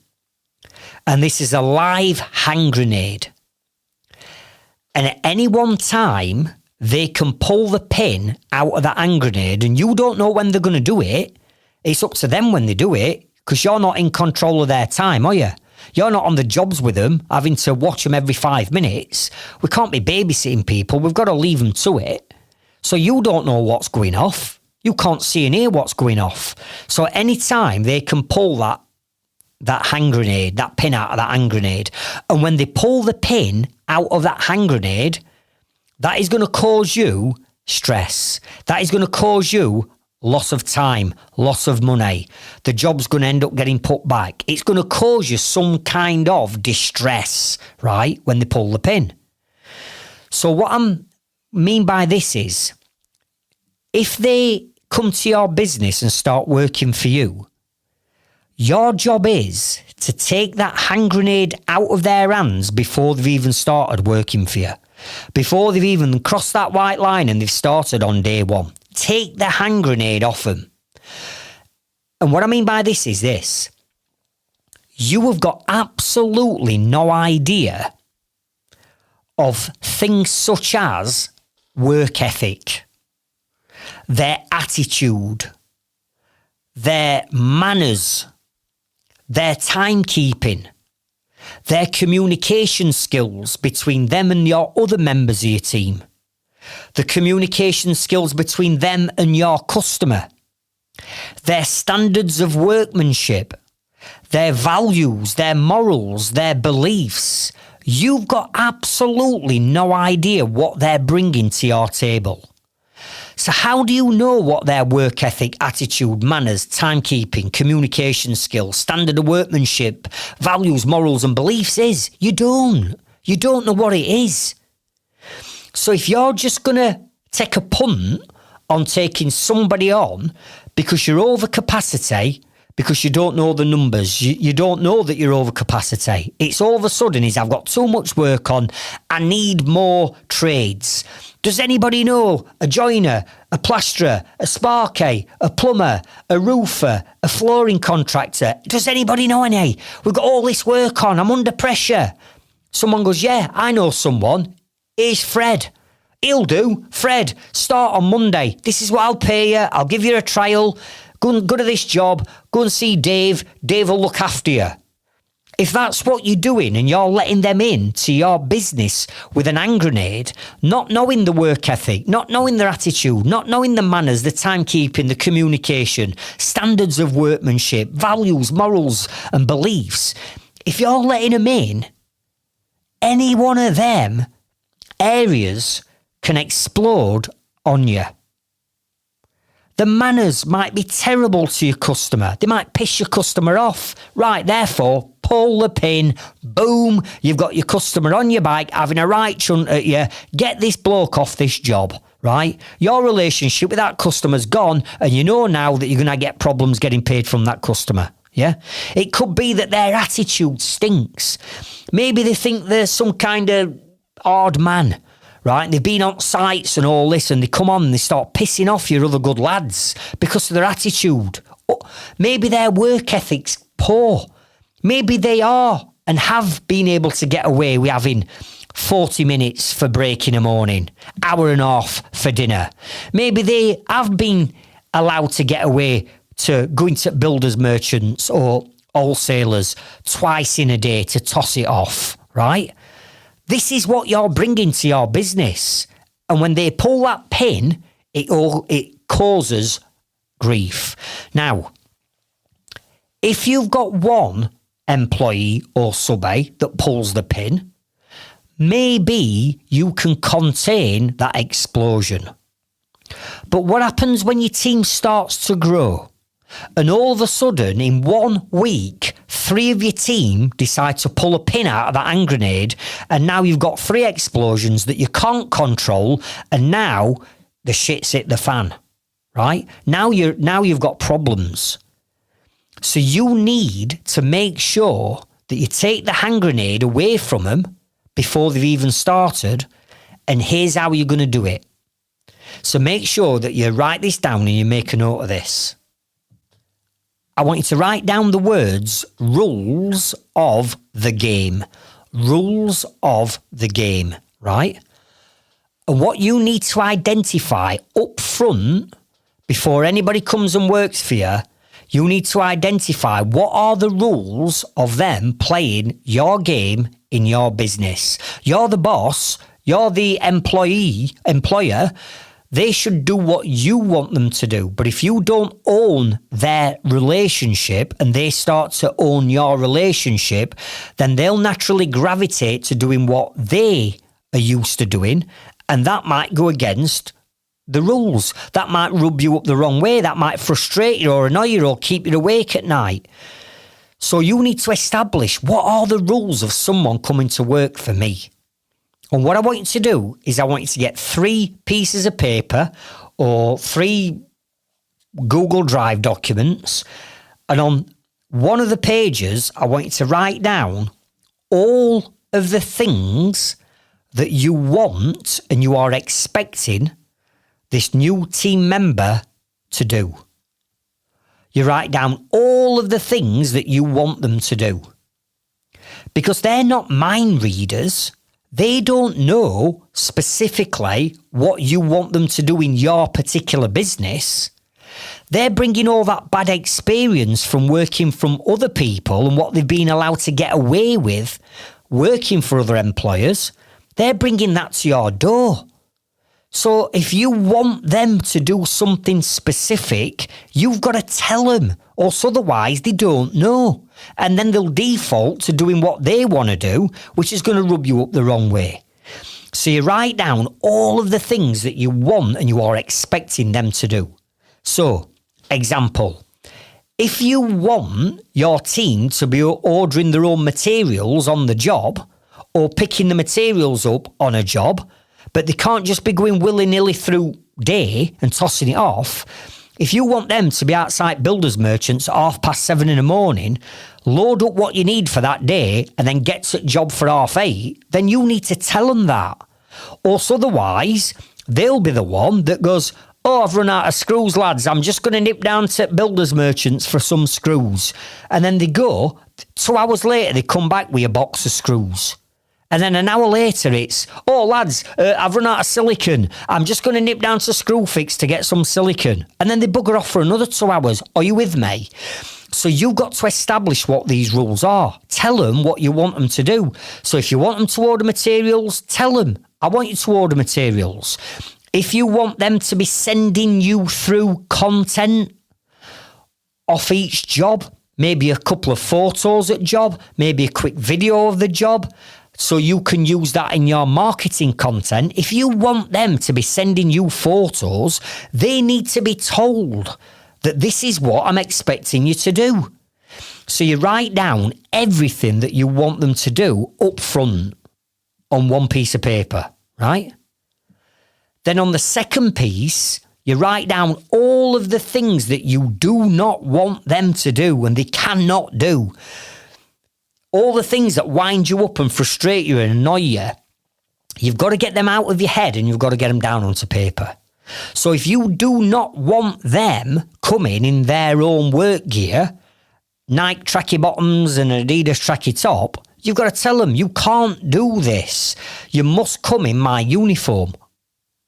And this is a live hand grenade. And at any one time, they can pull the pin out of that hand grenade, and you don't know when they're going to do it. It's up to them when they do it, because you're not in control of their time, are you? You're not on the jobs with them, having to watch them every 5 minutes. We can't be babysitting people. We've got to leave them to it. So you don't know what's going off. You can't see and hear what's going off. So at any time, they can pull that hand grenade, that pin out of that hand grenade. And when they pull the pin out of that hand grenade, that is going to cause you stress. That is going to cause you loss of time, loss of money. The job's going to end up getting put back. It's going to cause you some kind of distress, right, when they pull the pin. So what I mean by this is, if they come to your business and start working for you, your job is to take that hand grenade out of their hands before they've even started working for you. Before they've even crossed that white line and they've started on day one. Take the hand grenade off them. And what I mean by this is this. You have got absolutely no idea of things such as work ethic, their attitude, their manners, their timekeeping, their communication skills between them and your other members of your team. the communication skills between them and your customer, their standards of workmanship, their values, their morals, their beliefs. You've got absolutely no idea what they're bringing to your table. So how do you know what their work ethic, attitude, manners, timekeeping, communication skills, standard of workmanship, values, morals and beliefs is? You don't. You don't know what it is. So if you're just going to take a punt on taking somebody on because you're over capacity, because you don't know the numbers, you don't know that you're over capacity. It's all of a sudden is I've got too much work on, I need more trades. Does anybody know a joiner, a plasterer, a sparky, a plumber, a roofer, a flooring contractor? Does anybody know any? We've got all this work on, I'm under pressure. Someone goes, yeah, I know someone. Here's Fred. He'll do. Fred, start on Monday. This is what I'll pay you. I'll give you a trial. Go to this job. Go and see Dave. Dave will look after you. If that's what you're doing and you're letting them in to your business with an hand grenade, not knowing the work ethic, not knowing their attitude, not knowing the manners, the timekeeping, the communication, standards of workmanship, values, morals and beliefs, if you're letting them in, any one of them areas can explode on you. The manners might be terrible to your customer. They might piss your customer off. Right, therefore, pull the pin. Boom, you've got your customer on your bike having a right chunt at you. Get this bloke off this job, right? Your relationship with that customer's gone and you know now that you're going to get problems getting paid from that customer. Yeah, it could be that their attitude stinks. Maybe they think they're some kind of odd man, right? They've been on sites and all this and they come on and they start pissing off your other good lads because of their attitude. Maybe their work ethic's poor. Maybe they are and have been able to get away with having 40 minutes for break in the morning, hour and a half for dinner. Maybe they have been allowed to get away to going to builders merchants or wholesalers twice in a day to toss it off, right? This is what you're bringing to your business. And when they pull that pin, it causes grief. Now, if you've got one employee or subby that pulls the pin, maybe you can contain that explosion. But what happens when your team starts to grow? And all of a sudden, in 1 week, 3 of your team decide to pull a pin out of that hand grenade, and now you've got 3 explosions that you can't control, and now the shit's hit the fan, right? Now you've got problems. So you need to make sure that you take the hand grenade away from them before they've even started, and here's how you're going to do it. So make sure that you write this down and you make a note of this. I want you to write down the words rules of the game. Rules of the game, right? And what you need to identify up front before anybody comes and works for you, you need to identify what are the rules of them playing your game in your business. You're the boss, you're the employer. They should do what you want them to do. But if you don't own their relationship and they start to own your relationship, then they'll naturally gravitate to doing what they are used to doing. And that might go against the rules. That might rub you up the wrong way. That might frustrate you or annoy you or keep you awake at night. So you need to establish what are the rules of someone coming to work for me. And what I want you to do is I want you to get 3 pieces of paper or 3 Google Drive documents. And on one of the pages, I want you to write down all of the things that you want and you are expecting this new team member to do. You write down all of the things that you want them to do. Because they're not mind readers. They don't know specifically what you want them to do in your particular business. They're bringing all that bad experience from working from other people and what they've been allowed to get away with working for other employers. They're bringing that to your door. So if you want them to do something specific, you've got to tell them, or otherwise they don't know. And then they'll default to doing what they want to do, which is going to rub you up the wrong way. So you write down all of the things that you want and you are expecting them to do. So, example, if you want your team to be ordering their own materials on the job or picking the materials up on a job, but they can't just be going willy-nilly through day and tossing it off. If you want them to be outside builders merchants at 7:30 in the morning, load up what you need for that day and then get to the job for 8:30, then you need to tell them that. Or otherwise, they'll be the one that goes, oh, I've run out of screws, lads. I'm just going to nip down to builders merchants for some screws. And then they go, 2 hours later, they come back with a box of screws. And then an hour later, it's, oh, lads, I've run out of silicon. I'm just going to nip down to Screwfix to get some silicon. And then they bugger off for another 2 hours. Are you with me? So you've got to establish what these rules are. Tell them what you want them to do. So if you want them to order materials, tell them, I want you to order materials. If you want them to be sending you through content off each job, maybe a couple of photos at job, maybe a quick video of the job, so you can use that in your marketing content. If you want them to be sending you photos, they need to be told that this is what I'm expecting you to do. So you write down everything that you want them to do up front on one piece of paper, right? Then on the second piece, you write down all of the things that you do not want them to do and they cannot do. All the things that wind you up and frustrate you and annoy you, you've got to get them out of your head and you've got to get them down onto paper. So if you do not want them coming in their own work gear, Nike tracky bottoms and Adidas tracky top, you've got to tell them, you can't do this. You must come in my uniform.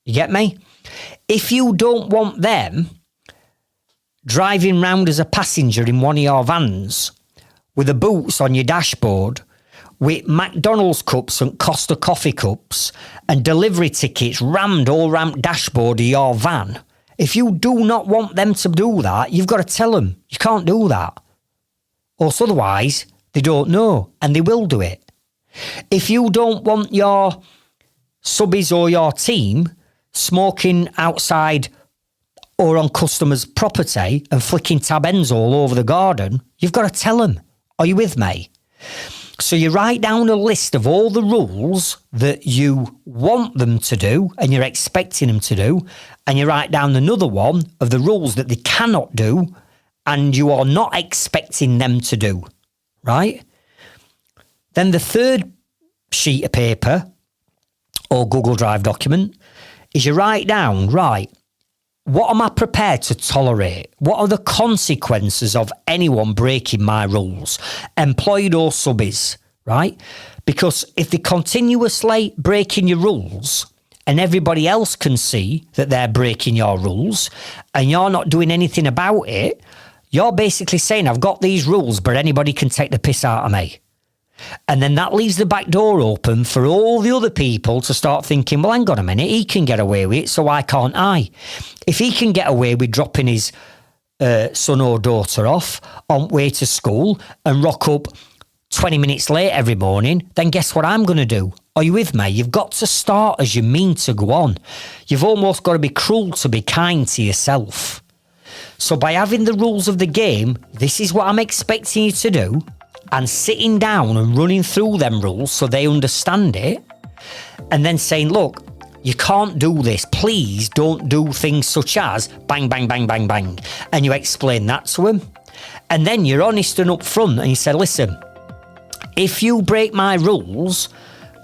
You get me? If you don't want them driving round as a passenger in one of your vans with the boots on your dashboard, with McDonald's cups and Costa coffee cups and delivery tickets rammed all around dashboard of your van, if you do not want them to do that, you've got to tell them, you can't do that. Or otherwise, they don't know and they will do it. If you don't want your subbies or your team smoking outside or on customers' property and flicking tab ends all over the garden, you've got to tell them. Are you with me? So you write down a list of all the rules that you want them to do and you're expecting them to do, and you write down another one of the rules that they cannot do and you are not expecting them to do, right? Then the third sheet of paper or Google Drive document is you write down, right, what am I prepared to tolerate? What are the consequences of anyone breaking my rules, employed or subbies, right? Because if they're continuously breaking your rules and everybody else can see that they're breaking your rules and you're not doing anything about it, you're basically saying, I've got these rules, but anybody can take the piss out of me. And then that leaves the back door open for all the other people to start thinking, well, hang on a minute, he can get away with it, so why can't I? If he can get away with dropping his son or daughter off on way to school and rock up 20 minutes late every morning, then guess what I'm going to do? Are you with me? You've got to start as you mean to go on. You've almost got to be cruel to be kind to yourself. So by having the rules of the game, this is what I'm expecting you to do, and sitting down and running through them rules so they understand it, and then saying, look, you can't do this. Please don't do things such as bang, bang, bang, bang, bang. And you explain that to them. And then you're honest and upfront and you say, listen, if you break my rules,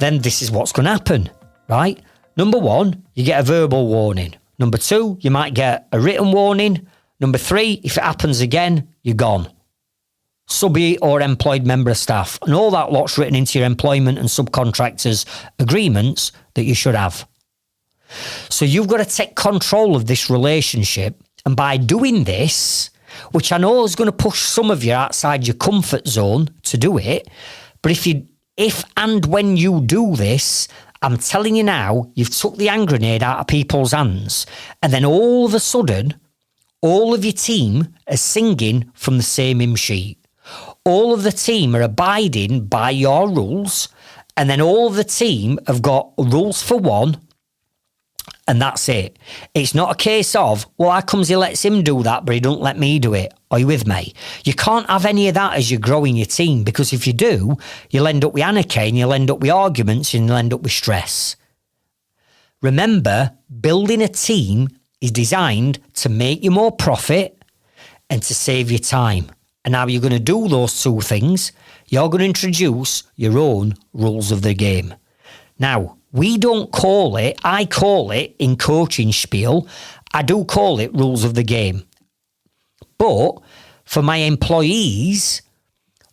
then this is what's going to happen, right? Number one, you get a verbal warning. Number two, you might get a written warning. Number three, if it happens again, you're gone. Subby or employed member of staff, and all that lot's written into your employment and subcontractors agreements that you should have. So you've got to take control of this relationship, and by doing this, which I know is going to push some of you outside your comfort zone to do it, but if and when you do this, I'm telling you now, you've took the hand grenade out of people's hands, and then all of a sudden, all of your team are singing from the same hymn sheet. All of the team are abiding by your rules, and then all of the team have got rules for one, and that's it. It's not a case of, well, how comes he lets him do that, but he don't let me do it? Are you with me? You can't have any of that as you're growing your team, because if you do, you'll end up with anarchy, and you'll end up with arguments, and you'll end up with stress. Remember, building a team is designed to make you more profit and to save you time. And how you're going to do those two things, you're going to introduce your own rules of the game. Now, we don't call it, I call it in coaching spiel, I do call it rules of the game. But for my employees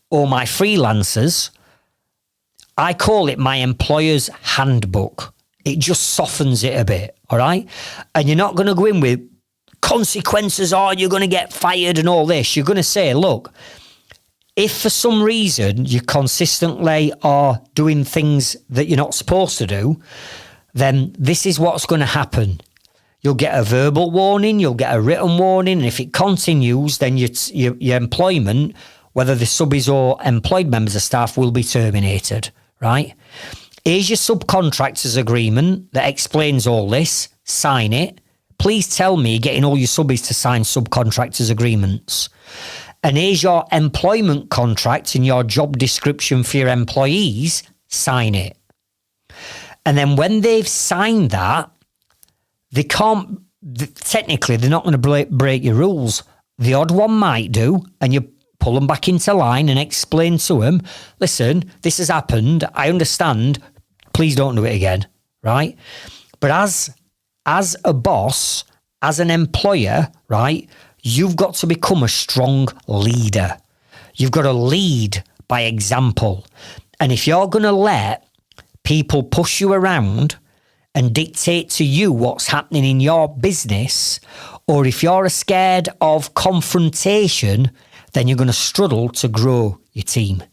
or my freelancers, I call it my employer's handbook. It just softens it a bit, all right? And you're not going to go in with consequences, or you're going to get fired and all this. You're going to say, look, if for some reason you consistently are doing things that you're not supposed to do, then this is what's going to happen. You'll get a verbal warning, you'll get a written warning, and if it continues, then your employment, whether the subbies or employed members of staff, will be terminated, right? Here's your subcontractors agreement that explains all this. Sign it. Please tell me you're getting all your subbies to sign subcontractors agreements. And here's your employment contract and your job description for your employees. Sign it. And then when they've signed that, they can't, technically, they're not going to break your rules. The odd one might do, and you pull them back into line and explain to them, listen, this has happened. I understand. Please don't do it again, right? But as a boss, as an employer, right, you've got to become a strong leader. You've got to lead by example. And if you're going to let people push you around and dictate to you what's happening in your business, or if you're scared of confrontation, then you're going to struggle to grow your team.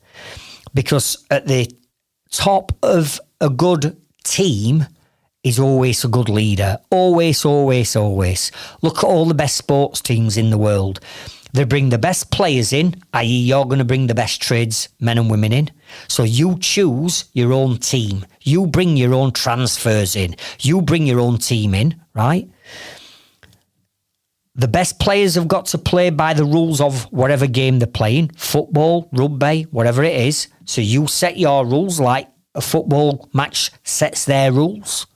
Because at the top of a good team is always a good leader. Always, always, always. Look at all the best sports teams in the world. They bring the best players in, i.e. you're going to bring the best trades, men and women in. So you choose your own team. You bring your own transfers in. You bring your own team in, right? The best players have got to play by the rules of whatever game they're playing. Football, rugby, whatever it is. So you set your rules like a football match sets their rules.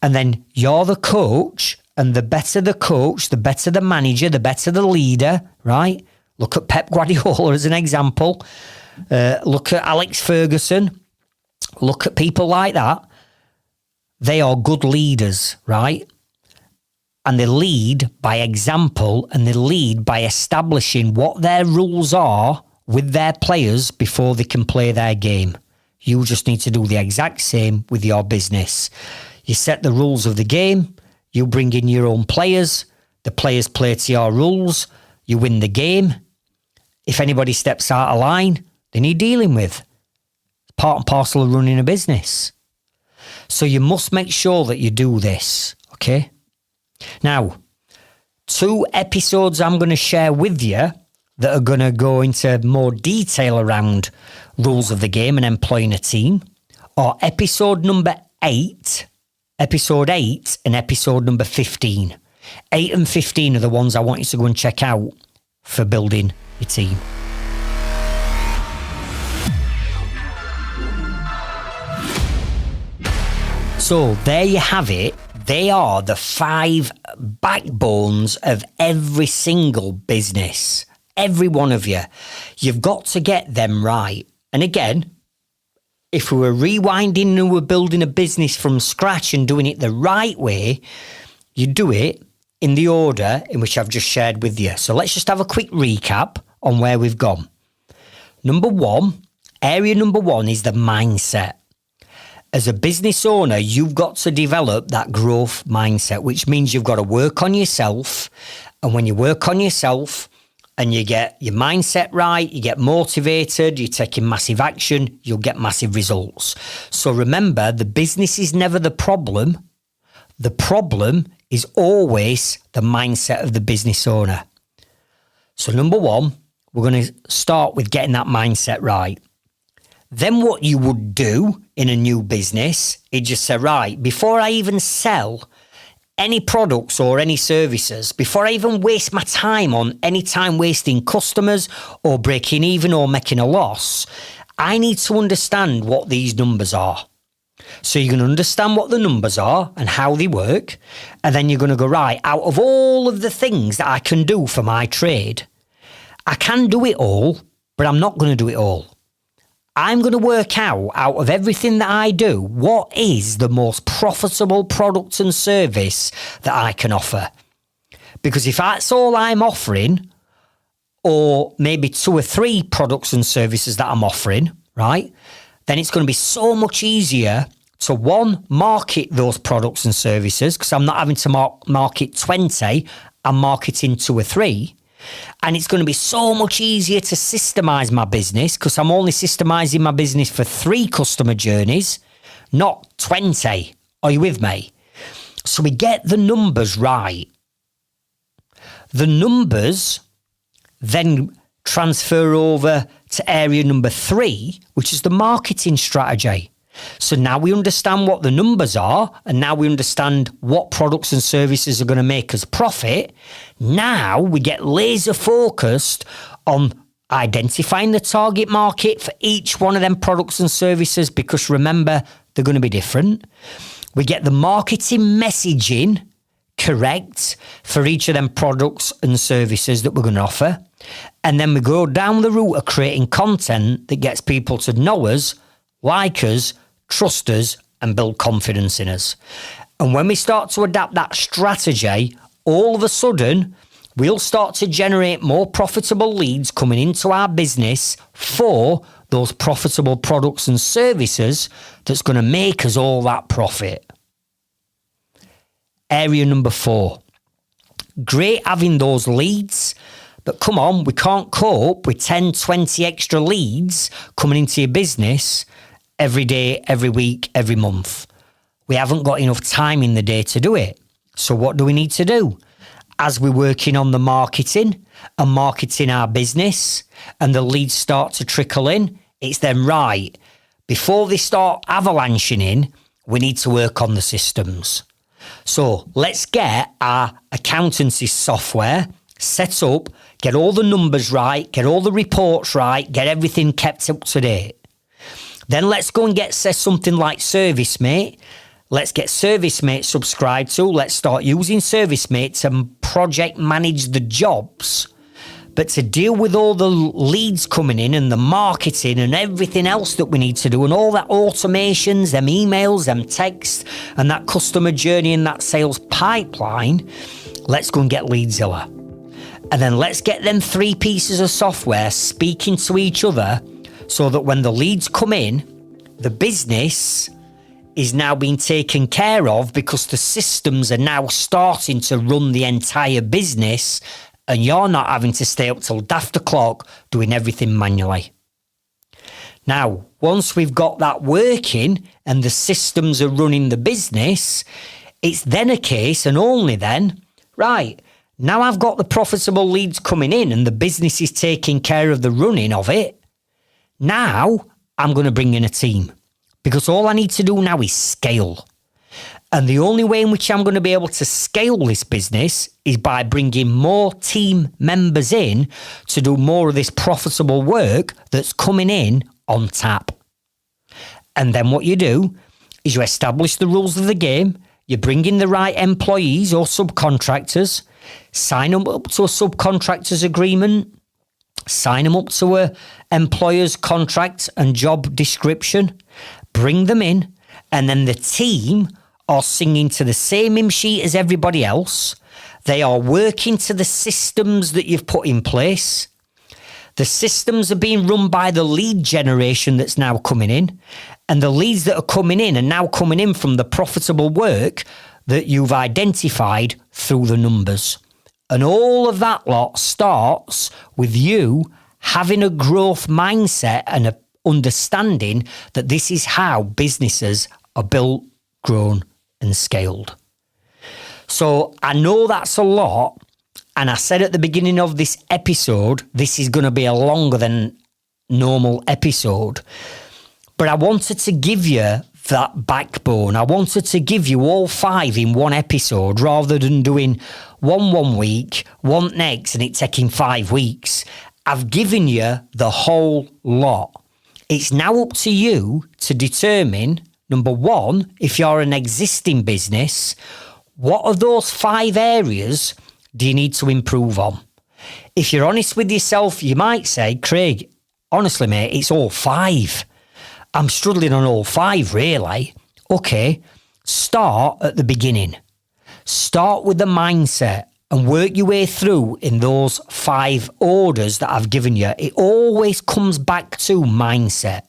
And then you're the coach, and the better the coach, the better the manager, the better the leader, right? Look at Pep Guardiola as an example. Look at Alex Ferguson. Look at people like that. They are good leaders, right? And they lead by example, and they lead by establishing what their rules are with their players before they can play their game. You just need to do the exact same with your business. You set the rules of the game, you bring in your own players, the players play to your rules, you win the game. If anybody steps out of line, they need dealing with. Part and parcel of running a business. So you must make sure that you do this, okay? Now, 2 episodes I'm going to share with you that are going to go into more detail around rules of the game and employing a team are episode number 8 and episode number 15. 8 and 15 are the ones I want you to go and check out for building your team. So there you have it. They are the 5 backbones of every single business. Every one of you. You've got to get them right. And again, if we were rewinding and we were building a business from scratch and doing it the right way, you do it in the order in which I've just shared with you. So let's just have a quick recap on where we've gone. Area number one is the mindset. As a business owner, you've got to develop that growth mindset, which means you've got to work on yourself. And when you work on yourself, and you get your mindset right, you get motivated, you're taking massive action, you'll get massive results. So remember, the business is never the problem. The problem is always the mindset of the business owner. So number one, we're going to start with getting that mindset right. Then what you would do in a new business is just say, right, before I even sell any products or any services, before I even waste my time on any time wasting customers or breaking even or making a loss, I need to understand what these numbers are. So you're going to understand what the numbers are and how they work. And then you're going to go, right, out of all of the things that I can do for my trade, I can do it all, but I'm not going to do it all. I'm going to work out of everything that I do, what is the most profitable product and service that I can offer. Because if that's all I'm offering, or maybe 2 or 3 products and services that I'm offering, right, then it's going to be so much easier to, one, market those products and services, because I'm not having to market 20, I'm marketing 2 or 3. And it's going to be so much easier to systemize my business because I'm only systemizing my business for 3 customer journeys, not 20. Are you with me? So we get the numbers right. The numbers then transfer over to area number 3, which is the marketing strategy. So now we understand what the numbers are, and now we understand what products and services are going to make us profit. Now we get laser focused on identifying the target market for each one of them products and services, because remember, they're going to be different. We get the marketing messaging correct for each of them products and services that we're going to offer. And then we go down the route of creating content that gets people to know us, like us, trust us, and build confidence in us. And when we start to adapt that strategy, all of a sudden, we'll start to generate more profitable leads coming into our business for those profitable products and services that's going to make us all that profit. Area number 4. Great having those leads, but come on, we can't cope with 10, 20 extra leads coming into your business every day, every week, every month. We haven't got enough time in the day to do it. So what do we need to do? As we're working on the marketing and marketing our business and the leads start to trickle in, it's then right. Before they start avalanching in, we need to work on the systems. So let's get our accountancy software set up, get all the numbers right, get all the reports right, get everything kept up to date. Then let's go and get something like ServiceMate. Let's get ServiceMate subscribed to. Let's start using ServiceMate to project manage the jobs. But to deal with all the leads coming in and the marketing and everything else that we need to do and all that automations, them emails, them texts and that customer journey and that sales pipeline, let's go and get Leadzilla. And then let's get them 3 pieces of software speaking to each other, so that when the leads come in, the business is now being taken care of because the systems are now starting to run the entire business and you're not having to stay up till daft o'clock doing everything manually. Now, once we've got that working and the systems are running the business, it's then a case, and only then, right, now I've got the profitable leads coming in and the business is taking care of the running of it. Now, I'm going to bring in a team because all I need to do now is scale. And the only way in which I'm going to be able to scale this business is by bringing more team members in to do more of this profitable work that's coming in on tap. And then what you do is you establish the rules of the game, you bring in the right employees or subcontractors, sign them up to a subcontractors agreement, sign them up to a employer's contract and job description, bring them in, and then the team are singing to the same hymn sheet as everybody else. They are working to the systems that you've put in place. The systems are being run by the lead generation that's now coming in, and the leads that are coming in are now coming in from the profitable work that you've identified through the numbers. And all of that lot starts with you having a growth mindset and a understanding that this is how businesses are built, grown, and scaled. So I know that's a lot. And I said at the beginning of this episode, this is going to be a longer than normal episode. But I wanted to give you that backbone. I wanted to give you all 5 in one episode rather than doing one week, one next, and it taking 5 weeks. I've given you the whole lot. It's now up to you to determine, number 1, if you're an existing business, what are those 5 areas do you need to improve on? If you're honest with yourself, you might say, Craig, honestly, mate, it's all 5. I'm struggling on all 5, really. Okay, start at the beginning. Start with the mindset and work your way through in those 5 orders that I've given you. It always comes back to mindset.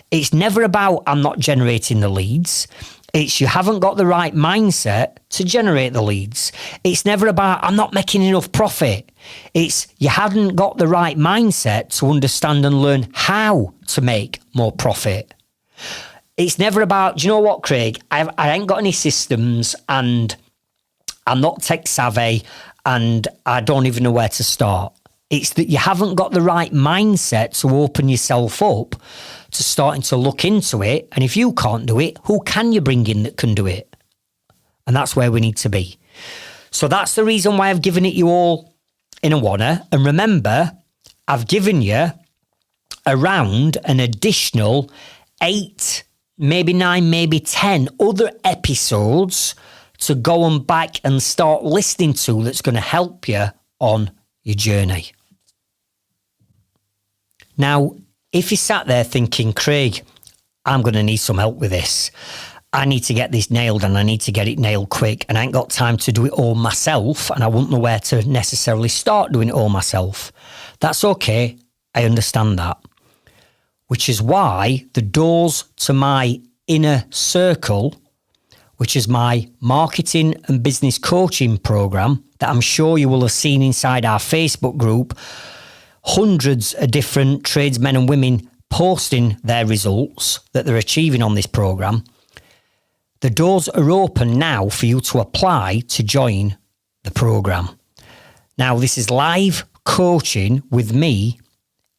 It's never about I'm not generating the leads. It's you haven't got the right mindset to generate the leads. It's never about I'm not making enough profit. It's you hadn't got the right mindset to understand and learn how to make more profit. It's never about, do you know what, Craig? I ain't got any systems and I'm not tech savvy and I don't even know where to start. It's that you haven't got the right mindset to open yourself up to starting to look into it. And if you can't do it, who can you bring in that can do it? And that's where we need to be. So that's the reason why I've given it you all in a wanna. And remember, I've given you around an additional 8, maybe 9, maybe 10 other episodes to go and back and start listening to that's going to help you on your journey. Now, if you sat there thinking, Craig, I'm going to need some help with this. I need to get this nailed and I need to get it nailed quick and I ain't got time to do it all myself and I wouldn't know where to necessarily start doing it all myself. That's okay. I understand that. Which is why the doors to my inner circle, which is my marketing and business coaching program that I'm sure you will have seen inside our Facebook group, hundreds of different tradesmen and women posting their results that they're achieving on this program. The doors are open now for you to apply to join the program. Now, this is live coaching with me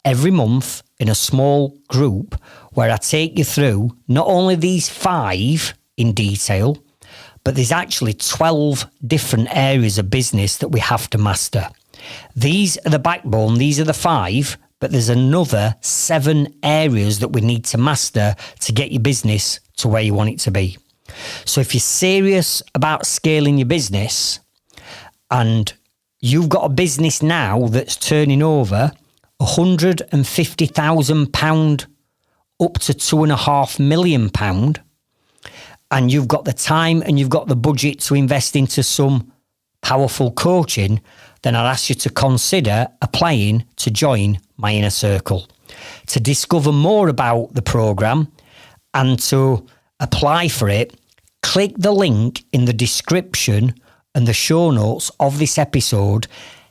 every month in a small group where I take you through not only these 5 in detail, but there's actually 12 different areas of business that we have to master. These are the backbone, these are the 5, but there's another 7 areas that we need to master to get your business to where you want it to be. So if you're serious about scaling your business and you've got a business now that's turning over £150,000 up to £2.5 million, and you've got the time and you've got the budget to invest into some powerful coaching, then I'll ask you to consider applying to join my inner circle. To discover more about the program and to apply for it, click the link in the description and the show notes of this episode.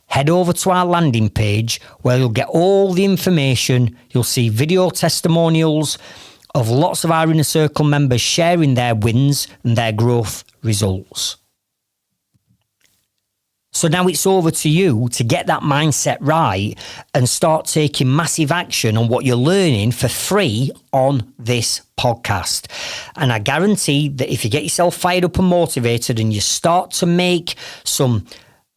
Head over to our landing page where you'll get all the information. You'll see video testimonials of lots of our inner circle members sharing their wins and their growth results. So now it's over to you to get that mindset right and start taking massive action on what you're learning for free on this podcast. And I guarantee that if you get yourself fired up and motivated and you start to make some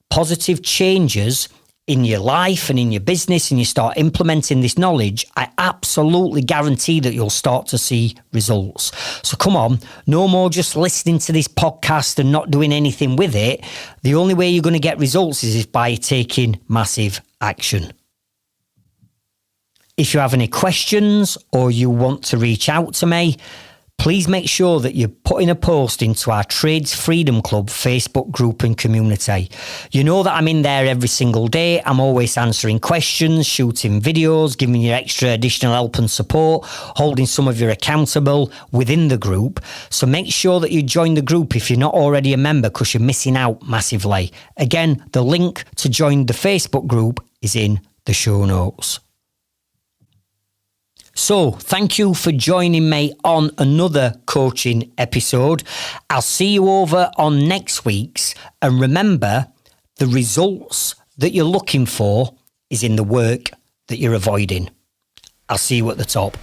positive changes in your life and in your business and you start implementing this knowledge, I absolutely guarantee that you'll start to see results. So come on, no more just listening to this podcast and not doing anything with it. The only way you're going to get results is by taking massive action. If you have any questions or you want to reach out to me, please make sure that you're putting a post into our Trades Freedom Club Facebook group and community. You know that I'm in there every single day. I'm always answering questions, shooting videos, giving you extra additional help and support, holding some of you accountable within the group. So make sure that you join the group if you're not already a member, because you're missing out massively. Again, the link to join the Facebook group is in the show notes. So, thank you for joining me on another coaching episode. I'll see you over on next week's. And remember, the results that you're looking for is in the work that you're avoiding. I'll see you at the top.